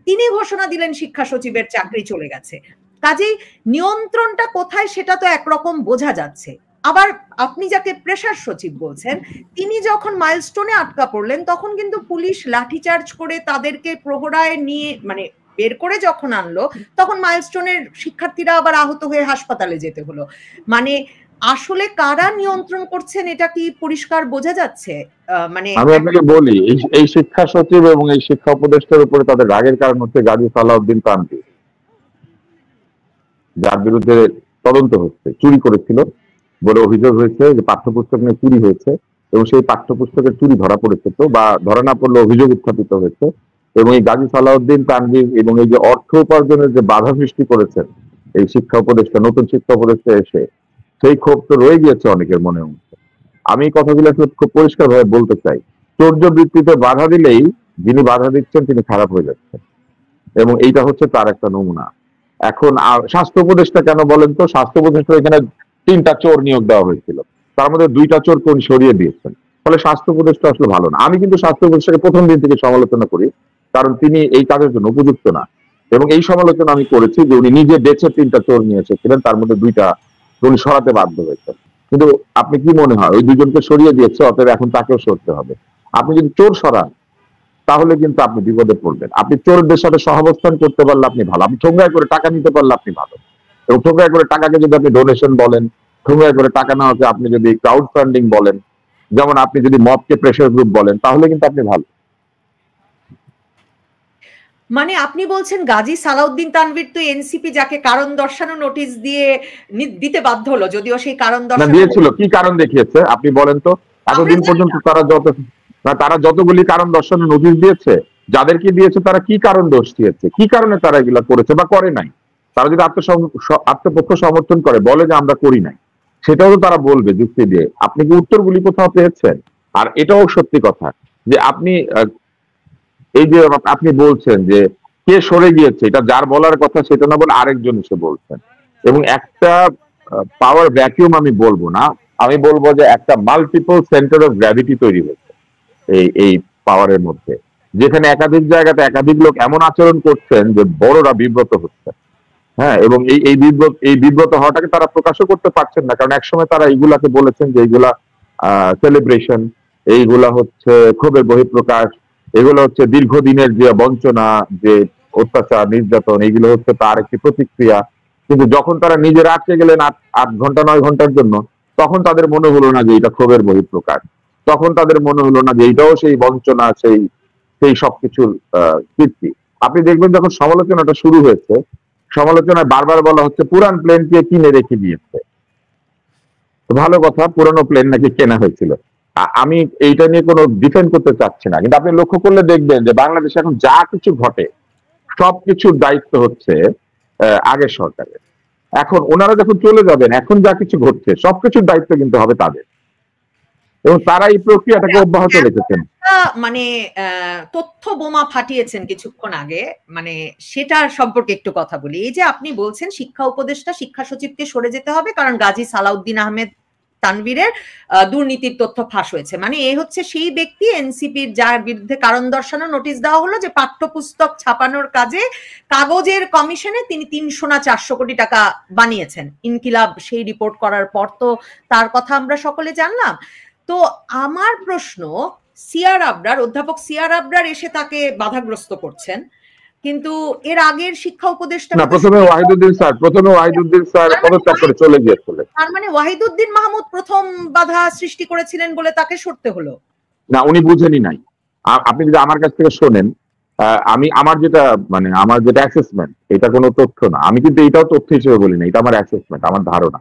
তিনি ঘোষণা দিলেন শিক্ষা সচিবের চাকরি চলে গেছে। কাজেই নিয়ন্ত্রণটা কোথায় সেটা তো একরকম বোঝা যাচ্ছে। আবার আপনি যাকে প্রেসার সচিব বলছেন, তিনি যখন মাইলস্টোনে আটকা পড়লেন তখন কিন্তু পুলিশ লাঠিচার্জ করে তাদেরকে প্রহরায় নিয়ে, মানে বের করে যখন আনলো, তখন মাইলস্টোনের শিক্ষার্থীরা আবার আহত হয়ে হাসপাতালে যেতে হলো। মানে আসলে কারা নিয়ন্ত্রণ করছেন এটা কি পরিষ্কার বোঝা যাচ্ছে? মানে আমি আপনাকে বলি, এই শিক্ষা সচিব এবং এই শিক্ষা উপদেষ্টার উপরে তাদের রাগের কারণ হচ্ছে গাজী সালাউদ্দিন তানভীর, যার বিরুদ্ধে তদন্ত হচ্ছে, চুরি করেছিল বলে অভিযোগ হয়েছে, যে পাঠ্যপুস্তক নিয়ে চুরি হয়েছে, এবং সেই পাঠ্যপুস্তকের চুরি ধরা পড়েছে, তো বা ধরা না পড়লে অভিযোগ উত্থাপিত হয়েছে। এবং এই গাজী সালাউদ্দিন তানভীর এবং এই যে অর্থ উপার্জনের যে বাধা সৃষ্টি করেছেন এই শিক্ষা উপদেষ্টা, নতুন শিক্ষা উপদেষ্টা এসে, সেই ক্ষোভ তো রয়ে গিয়েছে অনেকের মনে মধ্যে। আমি এই কথাগুলো খুব পরিষ্কার ভাবে বলতে চাই, চৌর্যবৃত্তিতে বাধা দিলেই যিনি বাধা দিচ্ছেন তিনি খারাপ হয়ে যাচ্ছেন, এবং এইটা হচ্ছে তার একটা নমুনা। এখন স্বাস্থ্য উপদেষ্টা কেন বলেন তো? স্বাস্থ্য উপদেষ্টা এখানে 3টা চোর নিয়োগ দেওয়া হয়েছিল, তার মধ্যে 2টা চোর কোন সরিয়ে দিয়েছেন, ফলে স্বাস্থ্য উপদেষ্টা আসলে ভালো না। আমি কিন্তু স্বাস্থ্য উপদেষ্টাকে প্রথম দিন থেকে সমালোচনা করি, কারণ তিনি এই কাজের জন্য উপযুক্ত না। এবং এই সমালোচনা আমি করেছি যে উনি নিজে বেছে 3টা চোর নিয়ে এসেছিলেন, তার মধ্যে 2টা উনি সরাতে বাধ্য হয়েছেন। কিন্তু আপনি কি মনে হয় ওই 2জনকে সরিয়ে দিয়েছে, অতএব এখন তাকেও সরতে হবে? আপনি যদি চোর সরান তাহলে কিন্তু আপনি বিপদে পড়বেন। আপনি চোরদের সাথে সহাবস্থান করতে পারলে আপনি ভালো, আপনি ঠোঙ্গায় করে টাকা নিতে পারলে আপনি ভালো, এবং ঠোঙ্গায় করে টাকাকে যদি আপনি ডোনেশন বলেন, ঠোঙ্গায় করে টাকা নেওয়াকে আপনি যদি ক্রাউড ফান্ডিং বলেন, যেমন আপনি যদি মবকে প্রেসার গ্রুপ বলেন, তাহলে কিন্তু আপনি ভালো। মানে আপনি বলছেন গাজী সালাউদ্দিন তানভীর তো এনসিপি যাকে কারণ দর্শানো নোটিশ দিয়ে দিতে বাধ্য হলো, যদিও সেই কারণ দর্শানো দিয়েছিল, কি কারণ দেখিয়েছে আপনি বলেন তো? এতদিন পর্যন্ত তারা যতগুলি কারণ দর্শানো নোটিশ দিয়েছে, যাদেরকে দিয়েছে তারা কি কারণ দোষ দিয়েছে, কি কারণে তারা এগুলা করেছে বা করে নাই? তারা যদি আত্মপক্ষ সমর্থন করে, বলে যে আমরা করি নাই, সেটাও তো তারা বলবে যুক্তি দিয়ে। আপনি কি উত্তরগুলি কোথাও পেয়েছেন? আর এটাও সত্যি কথা যে আপনি এই যে আপনি বলছেন যে কে সরে গিয়েছে, এটা যার বলার কথা সেটা না বলে আরেকজন এসে বলছেন, এবং একটা পাওয়ার ভ্যাকিউম আমি বলবো না, আমি বলবো যে একটা মাল্টিপল সেন্টার অফ গ্র্যাভিটি তৈরি হয়েছে এই পাওয়ারের মধ্যে, যেখানে একাধিক জায়গাতে একাধিক লোক এমন আচরণ করছেন যে বড়রা বিব্রত হচ্ছে। হ্যাঁ, এবং এই বিব্রত হওয়াটাকে তারা প্রকাশও করতে পারছেন না, কারণ একসময় তারা এইগুলাকে বলেছেন যে এইগুলা সেলিব্রেশন, এইগুলা হচ্ছে ক্ষোভের বহিঃপ্রকাশ, এগুলো হচ্ছে দীর্ঘদিনের যে বঞ্চনা, যে অত্যাচার, নির্যাতন, এইগুলো হচ্ছে তার একটি প্রতিক্রিয়া। কিন্তু যখন তারা নিজেরা আটকে গেলেন 8 ঘন্টা 9 ঘন্টার জন্য, তখন তাদের মনে হলো না যে এটা ক্ষোভের বহিঃপ্রকাশ, তখন তাদের মনে হলো না যে এটাও সেই বঞ্চনা, সেই সবকিছুর কীর্তি। আপনি দেখবেন যখন সমালোচনাটা শুরু হয়েছে, সমালোচনায় বারবার বলা হচ্ছে পুরান প্লেনকে কিনে রেখে দিয়েছে। ভালো কথা, পুরানো প্লেন নাকি কেনা হয়েছিল। আমি এইটা নিয়ে কোনো ডিফেন্ড করতে চাচ্ছি না, কিন্তু আপনি লক্ষ্য করলে দেখবেন যে বাংলাদেশে এখন যা কিছু ঘটে সবকিছুর দায়িত্ব হচ্ছে আগের সরকারের। এখন ওনারা যখন চলে যাবেন, এখন যা কিছু ঘটছে সবকিছুর দায়িত্ব কিন্তু হবে তাদের, এবং তারা এই প্রক্রিয়াটাকে অব্যাহত রেখেছেন। মানে তথ্য বোমা ফাটিয়েছেন কিছুক্ষণ আগে, মানে সেটা সম্পর্কে একটু কথা বলি। এই যে আপনি বলছেন শিক্ষা উপদেষ্টা, শিক্ষা সচিবকে সরে যেতে হবে কারণ গাজী সালাউদ্দিন আহমেদ তানভীরের দুর্নীতির তথ্য ফাঁস হয়েছে, মানে এ হচ্ছে সেই ব্যক্তি এনসিপির যার বিরুদ্ধে কারণ দর্শানো নোটিশ দেওয়া হলো যে পাঠ্যপুস্তক ছাপানোর কাজে কাগজের কমিশনে তিনি 300 না 400 কোটি টাকা বানিয়েছেন। ইনকিলাব সেই রিপোর্ট করার পর তো তার কথা আমরা সকলে জানলাম। তো আমার প্রশ্ন, সিআর আবরার, অধ্যাপক সিআর আবরার এসে তাকে বাধাগ্রস্ত করছেন, কিন্তু এর আগের শিক্ষা উপদেষ্টা না, প্রথমে ওয়াহিদুদ্দিন স্যার পদত্যাগ করে চলে গিয়েছিলেন। তার মানে ওয়াহিদুদ্দিন মাহমুদ প্রথম বাধা সৃষ্টি করেছিলেন বলে তাকে সরতে হলো? না, উনি বুঝেনি নাই। আপনি যদি আমার কাছ থেকে শোনেন, আমার যেটা অ্যাসেসমেন্ট, এটা কোনো তথ্য না, আমি কিন্তু এটাও তথ্য হিসেবে বলি না, এটা আমার অ্যাসেসমেন্ট, আমার ধারণা।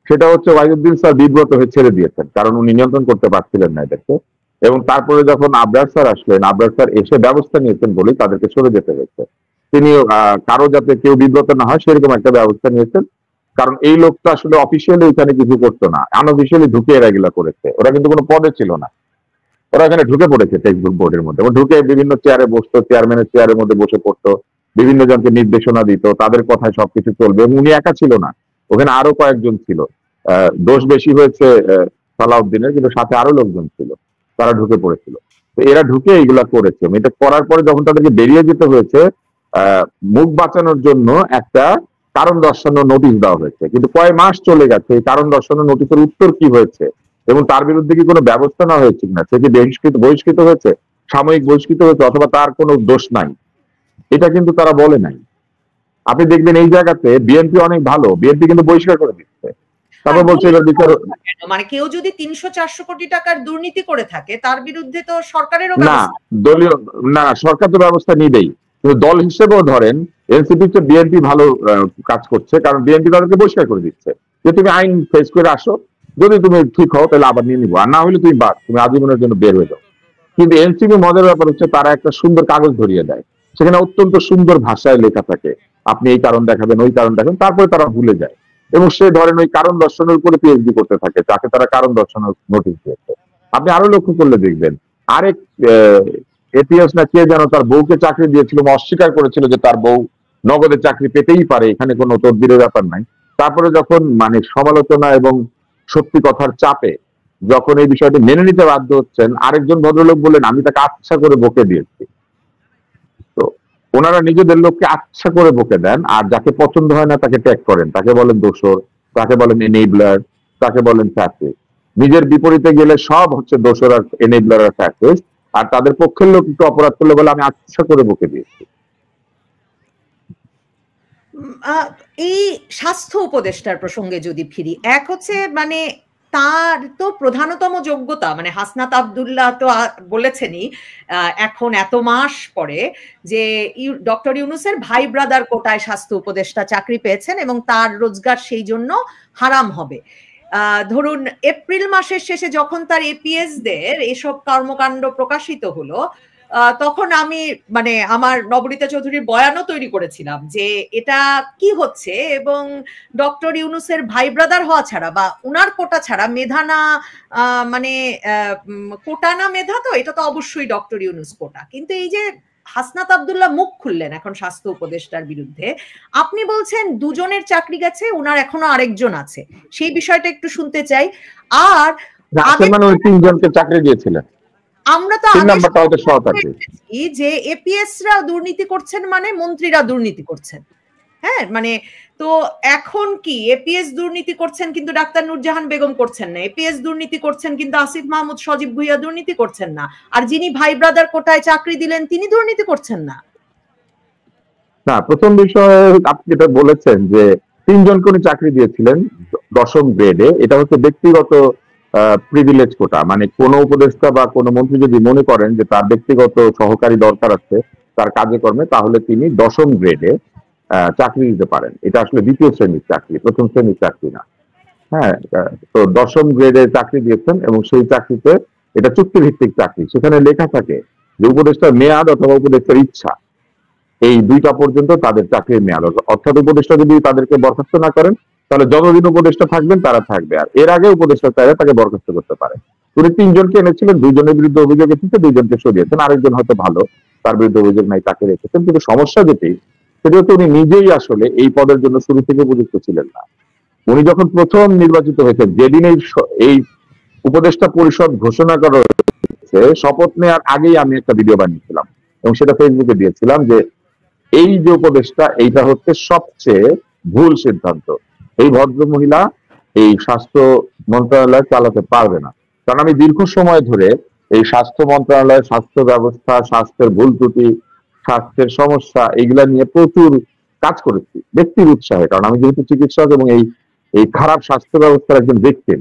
সেটা হচ্ছে ওয়াহিদুদ্দিন স্যার বিব্রত হয়ে ছেড়ে দিয়েছেন, কারণ উনি নিয়ন্ত্রণ করতে পারছিলেন না এদেরকে। এবং তারপরে যখন আবরার স্যার আসলেন, আবরার স্যার এসে ব্যবস্থা নিয়েছেন বলেই তাদেরকে সরে যেতে হয়েছে। তিনি কারো যাতে কেউ বিব্রত না হয় সেরকম একটা ব্যবস্থা নিয়েছেন। কারণ এই লোকটা আসলে অফিসিয়ালি এখানে কিছু করতো না, আনঅফিসিয়ালি ঢুকে এরা এগুলা করেছে। ওরা কিন্তু কোনো পদে ছিল না, ওরা এখানে ঢুকে পড়েছে টেক্সট বোর্ডের মধ্যে। ঢুকে বিভিন্ন চেয়ারে বসতো, চেয়ারম্যানের চেয়ারের মধ্যে বসে পড়তো, বিভিন্ন জনকে নির্দেশনা দিত, তাদের কথায় সবকিছু চলবে। এবং উনি একা ছিল না, ওখানে আরো কয়েকজন ছিল। দোষ বেশি হয়েছে সালাউদ্দিনের, কিন্তু সাথে আরো লোকজন ছিল, তারা ঢুকে পড়েছিল। তো এরা ঢুকে এইগুলা করেছে। এটা করার পরে যখন তাদেরকে বেরিয়ে যেতে হয়েছে, মুখ বাঁচানোর জন্য একটা কারণ দর্শানোর নোটিশ দেওয়া হয়েছে। কিন্তু কয় মাস চলে গেছে, এই কারণ দর্শানোর নোটিশের উত্তর কি হয়েছে এবং তার বিরুদ্ধে কি কোনো ব্যবস্থা নেওয়া হয়েছে কিনা, সে কি বহিষ্কৃত হয়েছে, সাময়িক বহিষ্কৃত হয়েছে, অথবা তার কোনো দোষ নাই, এটা কিন্তু তারা বলে নাই। আপনি দেখবেন এই জায়গাতে বিএনপি অনেক ভালো, বিএনপি কিন্তু বহিষ্কার করে দিচ্ছে। তারপর বলছে এবার বিচার, মানে কেউ যদি 300-400 কোটি টাকার দুর্নীতি করে থাকে তার বিরুদ্ধে তো সরকারেরও না, দলীয় না, সরকার তো ব্যবস্থা নিবেই। কিন্তু দল হিসেবেও ধরেন এনসিপি চেয়ে বিএনপি ভালো কাজ করছে, কারণ বিএনপি তাদেরকে বহিষ্কার করে দিচ্ছে যে তুমি আইন ফেস করে আসো, যদি তুমি ঠিক হও তাহলে আবার নিয়ে নিবো, আর না হলে তুমি তুমি আজীবনের জন্য বের হয়ে যাও। কিন্তু এনসিপি মজার ব্যাপার হচ্ছে তারা একটা সুন্দর কাগজ ধরিয়ে দেয়, সেখানে অত্যন্ত সুন্দর ভাষায় লেখা থাকে, আপনি এই কারণ দেখাবেন, ওই কারণ দেখাবেন, তারপরে তারা ভুলে যায় এবং সে ধরেন ওই কারণ দর্শনের উপরে পিএইচডি করতে থাকে, যাকে তারা কারণ দর্শনের নোটিশ দিয়েছে। আপনি আরো লক্ষ্য করলে দেখবেন আরেক এপিএস না কে যেন তার বউকে চাকরি দিয়েছিল, অস্বীকার করেছিল যে তার বউ নগদের চাকরি পেতেই পারে, এখানে কোনো তদবিরের ব্যাপার নাই। তারপরে যখন সমালোচনা এবং সত্যি কথার চাপে যখন এই বিষয়টি মেনে নিতে বাধ্য হচ্ছেন, আরেকজন ভদ্রলোক বললেন আমি তাকে আচ্ছা করে বকে দিয়েছি। তো ওনারা নিজেদের লোককে আচ্ছা করে বকে দেন, আর যাকে পছন্দ হয় না তাকে ট্যাগ করেন, তাকে বলেন দোসর, তাকে বলেন এনেবলার, তাকে বলেন ফ্যাসিস্ট। নিজের বিপরীতে গেলে সব হচ্ছে দোসর আর এনেবলার আর ফ্যাসিস্ট, আর তাদের পক্ষের লোক একটু অপরাধ করলে বলে আমি আচ্ছা করে বকে দিয়েছি। এই স্বাস্থ্য উপদেষ্টার প্রসঙ্গে যদি ফিরি, এক হচ্ছে মানে তার তো প্রধানতম যোগ্যতা, মানে হাসনাত আব্দুল্লাহ তো বলেছেনই এখন এত মাস পরে যে ডক্টর ইউনূসের ভাই ব্রাদার কোটায় স্বাস্থ্য উপদেষ্টা চাকরি পেয়েছেন এবং তার রোজগার সেই জন্য হারাম হবে। ধরুন এপ্রিল মাসের শেষে যখন তার এপিএস দের এসব কর্মকাণ্ড প্রকাশিত হলো, তখন আমি মানে আমার নবনীতা চৌধুরীর বয়ানও তৈরি করেছিলাম যে এটা কি হচ্ছে, এবং ডক্টর ইউনূসের ভাই ব্রাদার হওয়া ছাড়া বা উনার কোটা ছাড়া মেধা না, মানে কোটা না মেধা, তো এটা তো অবশ্যই ডক্টর ইউনূস কোটা। কিন্তু এই যে হাসনাত আব্দুল্লাহ মুখ খুললেন এখন স্বাস্থ্য উপদেষ্টার বিরুদ্ধে, আপনি বলছেন দুজনের চাকরি গেছে, উনার এখনো আরেকজন আছে, সেই বিষয়টা একটু শুনতে চাই। আর তিনজনকে চাকরি দিয়েছিলেন, আমরা তো যে এপিএস রা দুর্নীতি করছেন মানে মন্ত্রীরা দুর্নীতি করছেন, হ্যাঁ, মানে তো এখন কি এপিএস দুর্নীতি করছেন কিন্তু ডাক্তার নূরজাহান বেগম করছেন না, এপিএস দুর্নীতি করছেন কিন্তু আসিফ মাহমুদ সজীব ভুইয়া দুর্নীতি করছেন না, আর যিনি ভাই ব্রাদার কোটায় চাকরি দিলেন তিনি দুর্নীতি করছেন না। না, প্রথম বিষয়ে আপনি যেটা বলেছেন যে তিনজন করে চাকরি দিয়েছিলেন 10ম গ্রেডে, এটা হচ্ছে ব্যক্তিগত প্রিভিলেজ কোটা। মানে কোন উপদেষ্টা বা কোন মন্ত্রী যদি মনে করেন যে তার ব্যক্তিগত সহকারী দরকার আছে তার কাজে কর্মে, তাহলে তিনি 10ম গ্রেডে চাকরি দিতে পারেন। এটা আসলে দ্বিতীয় শ্রেণীর চাকরি, প্রথম শ্রেণীর চাকরি না। হ্যাঁ, তো 10ম গ্রেডে চাকরি দিয়েছেন এবং সেই চাকরিতে এটা চুক্তিভিত্তিক চাকরি, সেখানে লেখা থাকে যে উপদেষ্টার মেয়াদ অথবা উপদেষ্টার ইচ্ছা, এই দুইটা পর্যন্ত তাদের চাকরির মেয়াদ। অর্থাৎ উপদেষ্টা যদি তাদেরকে বরখাস্ত না করেন তাহলে যতদিন উপদেষ্টা থাকবেন তারা থাকবে, আর এর আগে উপদেষ্টা চাইলে তাকে বরখাস্ত করতে পারে। উনি তিনজনকে এনেছিলেন, দুইজনের বিরুদ্ধে অভিযোগ এসেছে, দুইজনকে সরিয়েছেন, আরেকজন হয়তো ভালো, তার বিরুদ্ধে অভিযোগ নাই, তাকে রেখেছেন। কিন্তু সমস্যা যেটি, সেটি হচ্ছে উনি নিজেই আসলে এই পদের জন্য শুরু থেকে উপযুক্ত ছিলেন না। উনি যখন প্রথম নির্বাচিত হয়েছেন, যেদিন এই উপদেষ্টা পরিষদ ঘোষণা করা হয়েছে, শপথ নেওয়ার আগেই আমি একটা ভিডিও বানিয়েছিলাম এবং সেটা ফেসবুকে দিয়েছিলাম যে এই যে উপদেষ্টা, এইটা হচ্ছে সবচেয়ে ভুল সিদ্ধান্ত, এই ভদ্র মহিলা এই স্বাস্থ্য মন্ত্রণালয় চালাতে পারবে না। কারণ আমি দীর্ঘ সময় ধরে এই স্বাস্থ্য মন্ত্রণালয়, স্বাস্থ্য ব্যবস্থা, স্বাস্থ্যের ভুল ত্রুটি, স্বাস্থ্যের সমস্যা, এইগুলা নিয়ে প্রচুর কাজ করেছি ব্যক্তির উৎসাহে। কারণ আমি যেহেতু চিকিৎসক এবং এই এই খারাপ স্বাস্থ্য ব্যবস্থার একজন ভিকটিম,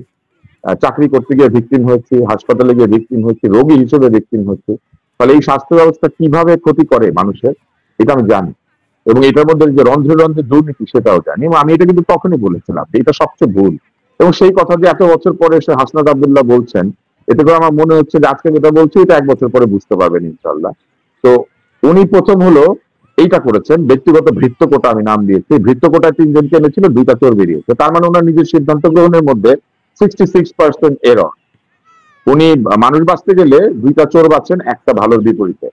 চাকরি করতে গিয়ে ভিকটিম হয়েছি, হাসপাতালে গিয়ে ভিকটিম হয়েছি, রোগী হিসেবে ভিকটিম হয়েছি। ফলে এই স্বাস্থ্য ব্যবস্থা কিভাবে ক্ষতি করে মানুষের, এটা আমি জানি। এবং এটার মধ্যে যে রন্ধ্রে রন্ধ্রে দুর্নীতি, সেটাও জানি। এবং আমি এটা কিন্তু তখনই বলেছিলাম এটা সবচেয়ে ভুল। এবং সেই কথা যে এত বছর পরে এসে হাসনাত আব্দুল্লাহ বলছেন, এতে করে আমার মনে হচ্ছে যে আজকে যেটা বলছি এটা 1 বছর পরে বুঝতে পারবেন ইনশাল্লাহ। তো উনি প্রথম হলো এইটা করেছেন, ব্যক্তিগত ভৃত্য কোটা আমি নাম দিয়েছি। ভৃত্য কোটায় 3 জনকে এনেছিল, 2টা চোর বেরিয়েছে। তার মানে ওনার নিজের সিদ্ধান্ত গ্রহণের মধ্যে 66% এরর। উনি মানুষ বাঁচতে গেলে 2টা চোর বাঁচেন, একটা ভালোর বিপরীতে।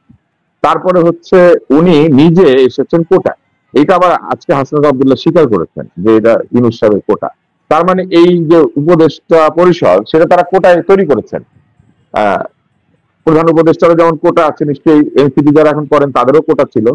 তারপরে হচ্ছে উনি নিজে এসেছেন কোটায়। এটা আবার আজকে হাসনাত আব্দুল্লাহ স্বীকার করেছেন যে এটা ইউনূস সাহেবের কোটা। তার মানে এই যে উপদেষ্টা পরিষদ, সেটা তারা কোটায় তৈরি করেছেন। আহ প্রধান উপদেষ্টারা যেমন কোটা আছে, নিশ্চয়ই এনসিপি যারা এখন করেন তাদেরও কোটা ছিল।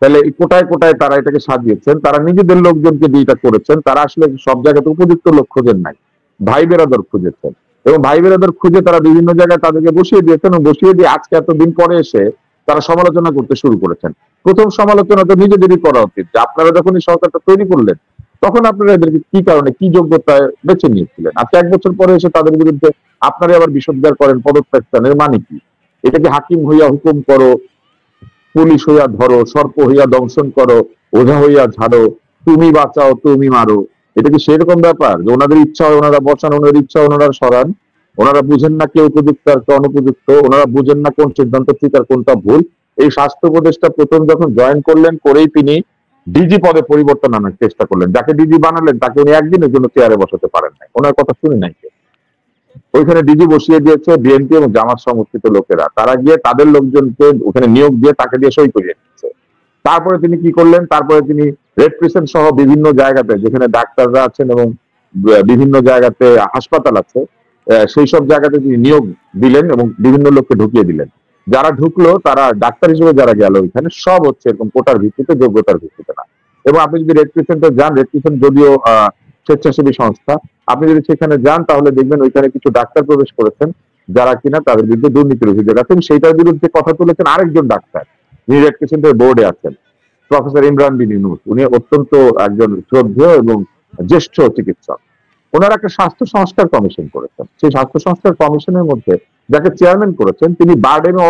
তাহলে এই কোটায় কোটায় তারা এটাকে সাজিয়েছেন, তারা নিজেদের লোকজনকে দিয়ে এটা করেছেন। তারা আসলে সব জায়গাতে উপযুক্ত লোক খোঁজেন নাই, ভাই বেরাদর খুঁজেছেন। এবং ভাই বেরাদর খুঁজে তারা বিভিন্ন জায়গায় তাদেরকে বসিয়ে দিয়েছেন, এবং বসিয়ে দিয়ে আজকে এতদিন পরে এসে তারা সমালোচনা করতে শুরু করেছেন। প্রথম সমালোচনা তো নিজেদেরই করা উচিত, যে আপনারা যখন এই সরকারটা তৈরি করলেন তখন আপনারা এদেরকে কি কারণে, কি যোগ্যতায় বেছে নিয়েছিলেন। আজকে 1 বছর পরে এসে তাদের বিরুদ্ধে আপনারা আবার বিষোদ্গার করেন, পদত্যাগ চান। এর মানে কি? এটাকে হাকিম হইয়া হুকুম করো, পুলিশ হইয়া ধরো, সর্প হইয়া দংশন করো, ওঝা হইয়া ঝাড়ো, তুমি বাঁচাও তুমি মারো? এটা কি সেরকম ব্যাপার যে ওনাদের ইচ্ছা হয় ওনারা বসান, ওনাদের ইচ্ছা ওনারা সরান? ওনারা বুঝেন না কে উপযুক্ত আর কে অনুপযুক্ত? ওনারা বুঝেন না কোন সিদ্ধান্ত ঠিক আর কোনটা ভুল? এই স্বাস্থ্য উপদেষ্টা প্রথম যখন জয়েন করলেন, করেই তিনি ডিজি পদে পরিবর্তন আনার চেষ্টা করলেন। যাকে ডিজি বানালেন তাকে উনি একদিনের জন্য চেয়ারে বসাতে পারেন নাই, ওনার কথা শুনে নাই কেউ। ওইখানে ডিজি বসিয়ে দিয়েছে বিএনপি এবং জামাত সমর্থিত লোকেরা। তারা গিয়ে তাদের লোকজনকে ওখানে নিয়োগ দিয়ে তাকে দিয়ে সই করিয়ে নিচ্ছে। তারপরে তিনি কি করলেন? তারপরে তিনি রেড ক্রিসেন্ট সহ বিভিন্ন জায়গাতে, যেখানে ডাক্তাররা আছেন এবং বিভিন্ন জায়গাতে হাসপাতাল আছে, সেই সব জায়গাতে তিনি নিয়োগ দিলেন এবং বিভিন্ন লোককে ঢুকিয়ে দিলেন। যারা ঢুকলো তারা ডাক্তার হিসেবে যারা গেল ওইখানে, সব হচ্ছে এরকম কোটার ভিত্তিতে, যোগ্যতার ভিত্তিতে না। এবং আপনি যদি রেড ক্রিসেন্টে যান, রেড ক্রিসেন্ট যদিও স্বেচ্ছাসেবী সংস্থা, আপনি যদি সেখানে যান তাহলে দেখবেন ওইখানে কিছু ডাক্তার প্রবেশ করেছেন যারা কিনা তাদের বিরুদ্ধে দুর্নীতির অভিযোগ আছে, এবং সেইটার বিরুদ্ধে কথা তুলেছেন আরেকজন ডাক্তার, যিনি রেড ক্রিসেন্টের বোর্ডে আছেন, প্রফেসর ইমরান বিন ইউনূস। উনি অত্যন্ত একজন শ্রদ্ধেয় এবং জ্যেষ্ঠ চিকিৎসক। ওনারা একটা স্বাস্থ্য সংস্কার কমিশন করেছেন। সেই স্বাস্থ্য সংস্কার কমিশনের মধ্যে যাকে চেয়ারম্যান করেছেন, তিনি বারডেমে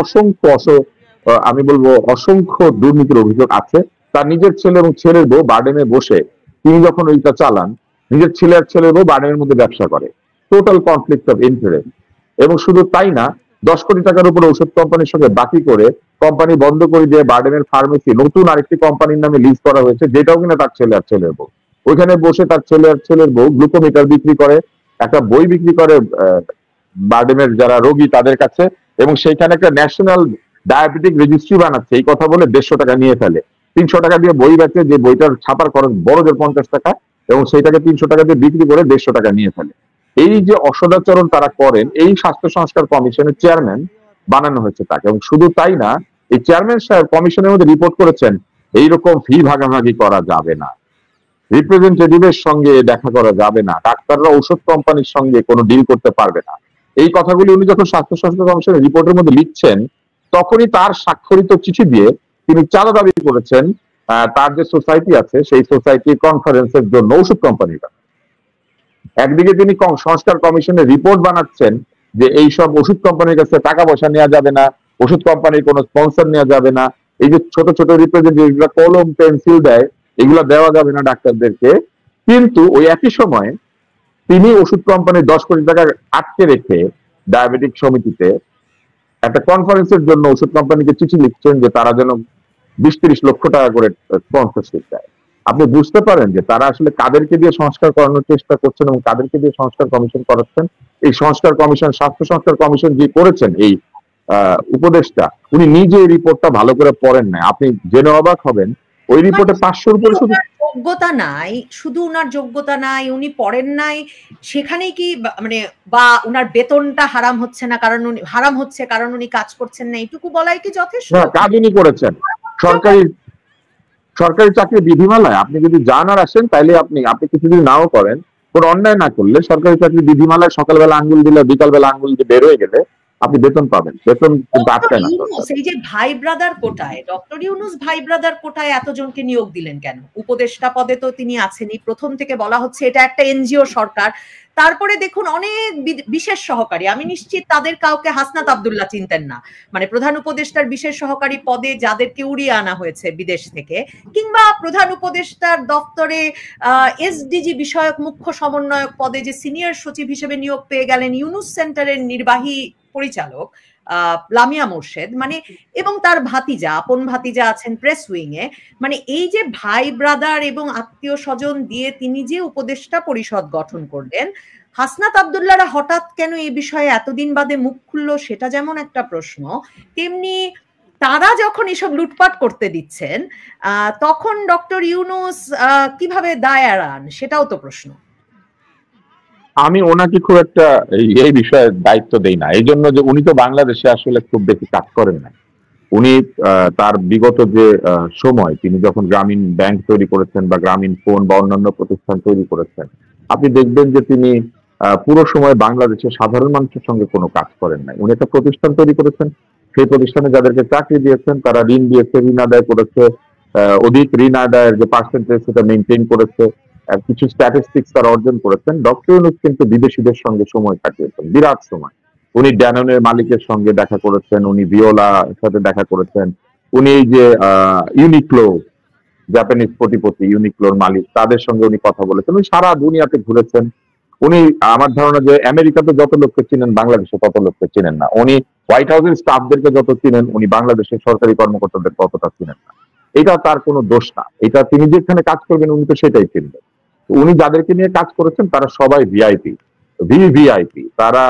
আমি বলবো অসংখ্য দুর্নীতির অভিযোগ আছে। তার নিজের ছেলে এবং ছেলের বউ বারডেমে বসে তিনি যখন ওইটা চালান, নিজের ছেলে আর ছেলের বউ বারডেমের মধ্যে ব্যবসা করে। Total conflict of interest. এবং শুধু তাই না, 10 কোটি টাকার উপর ওষুধ কোম্পানির সঙ্গে বাকি করে কোম্পানি বন্ধ করে দিয়ে বারডেমের ফার্মেসি নতুন আরেকটি কোম্পানির নামে লিজ করা হয়েছে, যেটাও কিনা তার ছেলে আর ছেলের বউ। ওইখানে বসে তার ছেলে আর ছেলের বউ গ্লুকোমিটার বিক্রি করে, একটা বই বিক্রি করে বারডেমের যারা রোগী তাদের কাছে, এবং সেইখানে একটা ন্যাশনাল ডায়াবেটিক রেজিস্ট্রি বানাচ্ছে এই কথা বলে 150 টাকা নিয়ে ফেলে। 300 টাকা দিয়ে বই বেচে, যে বইটার ছাপার খরচ বড় জোর 50 টাকা, এবং সেইটাকে 300 টাকা দিয়ে বিক্রি করে 150 টাকা নিয়ে ফেলে। এই যে অসদাচরণ তারা করেন, এই স্বাস্থ্য সংস্কার কমিশনের চেয়ারম্যান বানানো হয়েছে তাকে। এবং শুধু তাই না, এই চেয়ারম্যান সাহেব কমিশনের মধ্যে রিপোর্ট করেছেন এইরকম ফি ভাগাভাগি করা যাবে না, রিপ্রেজেন্টেটিভের সঙ্গে দেখা করা যাবে না, ডাক্তাররা ঔষধ কোম্পানির সঙ্গে কোনো ডিল করতে পারবে না। এই কথাগুলি উনি যখন স্বাস্থ্য সংস্কার কমিশনের রিপোর্টের মধ্যে লিখছেন, তখনই তার স্বাক্ষরিত চিঠি দিয়ে তিনি চাঁদা দাবি করেছেন তার যে সোসাইটি আছে সেই সোসাইটির কনফারেন্সের জন্য ওষুধ কোম্পানিরা। একদিকে তিনি সংস্কার কমিশনের রিপোর্ট বানাচ্ছেন যে এইসব ওষুধ কোম্পানির কাছে টাকা পয়সা নেওয়া যাবে না, ওষুধ কোম্পানির কোনো স্পন্সর নেওয়া যাবে না, এই যে ছোট ছোট রিপ্রেজেন্টেটিভরা কলম পেন্সিল দেয় এগুলো দেওয়া যাবে না ডাক্তারদেরকে। কিন্তু ওই একই সময় তিনি ওষুধ কোম্পানির 10 কোটি টাকা আটকে রেখে ডায়াবেটিক সমিতিতে একটা কনফারেন্সের জন্য ওষুধ কোম্পানিকে চিঠি লিখছেন যে তারা যেন 20-30 লক্ষ টাকা করে স্পন্সরশিপ দেয়। আপনি বুঝতে পারেন যে তারা আসলে কাদেরকে দিয়ে সংস্কার করানোর চেষ্টা করছেন এবং কাদেরকে দিয়ে সংস্কার কমিশন করাচ্ছেন। এই সংস্কার কমিশন, স্বাস্থ্য সংস্কার কমিশন যে করেছেন এই উপদেষ্টা, উনি নিজে এই রিপোর্টটা ভালো করে পড়েন নাই। আপনি জেনে অবাক হবেন, ওই রিপোর্টে 500-র উপরে শুধু যোগ্যতা নাই, শুধু উনার যোগ্যতা নাই, উনি পড়েন নাই, সেখানেই কি মানে বা উনার বেতনটা হারাম হচ্ছে না কারণ উনি হারাম হচ্ছে কারণ উনি কাজ করছেন না, এইটুকু বলাই কি যথেষ্ট? কাজ উনি করেছেন। সরকারি চাকরি বিধিমালায় আপনি যদি যান আর আসেন, তাইলে আপনি কিছু যদি নাও করেন, কোনো অন্যায় না করলে সরকারি চাকরি বিধিমালায় সকালবেলা আঙ্গুল দিলে বিকালবেলা আঙ্গুল দিয়ে বের হয়ে গেলে আপনি বেতন পাবেন, বেতন কিন্তু আটকায় না সরকার। এই যে ভাই ব্রাদার কোটায়, ডক্টর ইউনূস ভাই ব্রাদার কোটায় এতজনকে নিয়োগ দিলেন কেন? উপদেষ্টা পদে তো তিনি আছেনই, প্রথম থেকে বলা হচ্ছে এটা একটা এনজিও সরকার। তারপরে দেখুন অনেক বিশেষ সহকারী, আমি নিশ্চিত তাদের কাউকে হাসনাত আব্দুল্লাহ চিনতেন না, মানে প্রধান উপদেষ্টার বিশেষ সহকারী পদে যাদেরকে উড়িয়ে আনা হয়েছে বিদেশ থেকে, কিংবা প্রধান উপদেষ্টার দপ্তরে এসডিজি বিষয়ক মুখ্য সমন্বয়ক পদে যে সিনিয়র সচিব হিসেবে নিয়োগ পেয়ে গেলেন ইউনূস সেন্টারের নির্বাহী পরিচালক লামিয়া মোর্শেদ, মানে এবং তার ভাতিজা, আপন ভাতিজা আছেন প্রেস উইং এ, মানে এই যে ভাই ব্রাদার এবং আত্মীয় স্বজন দিয়ে তিনি যে উপদেষ্টা পরিষদ গঠন করলেন, হাসনাত আব্দুল্লাহরা হঠাৎ কেন এই বিষয়ে এতদিন বাদে মুখ খুললো সেটা যেমন একটা প্রশ্ন, তেমনি তারা যখন এসব লুটপাট করতে দিচ্ছেন তখন ডক্টর ইউনূস কিভাবে দায় এড়ান সেটাও তো প্রশ্ন। আমি ওনাকে খুব একটা এই বিষয়ে দায়িত্ব দেই না, এই জন্য যে উনি তো বাংলাদেশে আসলে খুব বেশি কাজ করেন না। উনি তার বিগত যে সময় তিনি যখন গ্রামীণ ব্যাংক তৈরি করেছেন বা গ্রামীণ ফোন বা অন্যান্য প্রতিষ্ঠান তৈরি করেছেন, আপনি দেখবেন যে তিনি পুরো সময় বাংলাদেশের সাধারণ মানুষের সঙ্গে কোনো কাজ করেন নাই। উনি একটা প্রতিষ্ঠান তৈরি করেছেন, সেই প্রতিষ্ঠানে যাদেরকে চাকরি দিয়েছেন তারা ঋণ দিয়েছে, ঋণ আদায় করেছে, অধিক ঋণ আদায়ের যে পার্সেন্টেজ সেটা মেনটেন করেছে, কিছু স্ট্যাটিস্টিক্স তারা অর্জন করেছেন। ডক্টর ইউনূস কিন্তু বিদেশিদের সঙ্গে সময় কাটিয়েছেন, বিরাট সময়। উনি ড্যাননের মালিকের সঙ্গে দেখা করেছেন, উনি ভিওলার সাথে দেখা করেছেন, উনি এই যে ইউনিক্লো জাপানিজ কোটিপতি ইউনিক্লোর মালিক তাদের সঙ্গে উনি কথা বলেছেন, উনি সারা দুনিয়াতে ঘুরেছেন। উনি আমার ধারণা যে আমেরিকাতে যত লোককে চিনেন বাংলাদেশে তত লোককে চিনেন না। উনি হোয়াইট হাউসের স্টাফদেরকে যত চিনেন উনি বাংলাদেশের সরকারি কর্মকর্তাদের ততটা চিনেন না। এটা তার কোনো দোষ না, এটা তিনি যেখানে কাজ করবেন উনি তো সেটাই চিনবেন। উনি যাদেরকে নিয়ে কাজ করেছেন তারা সবাই ভিআইপি, ভিভিআইপি। তারা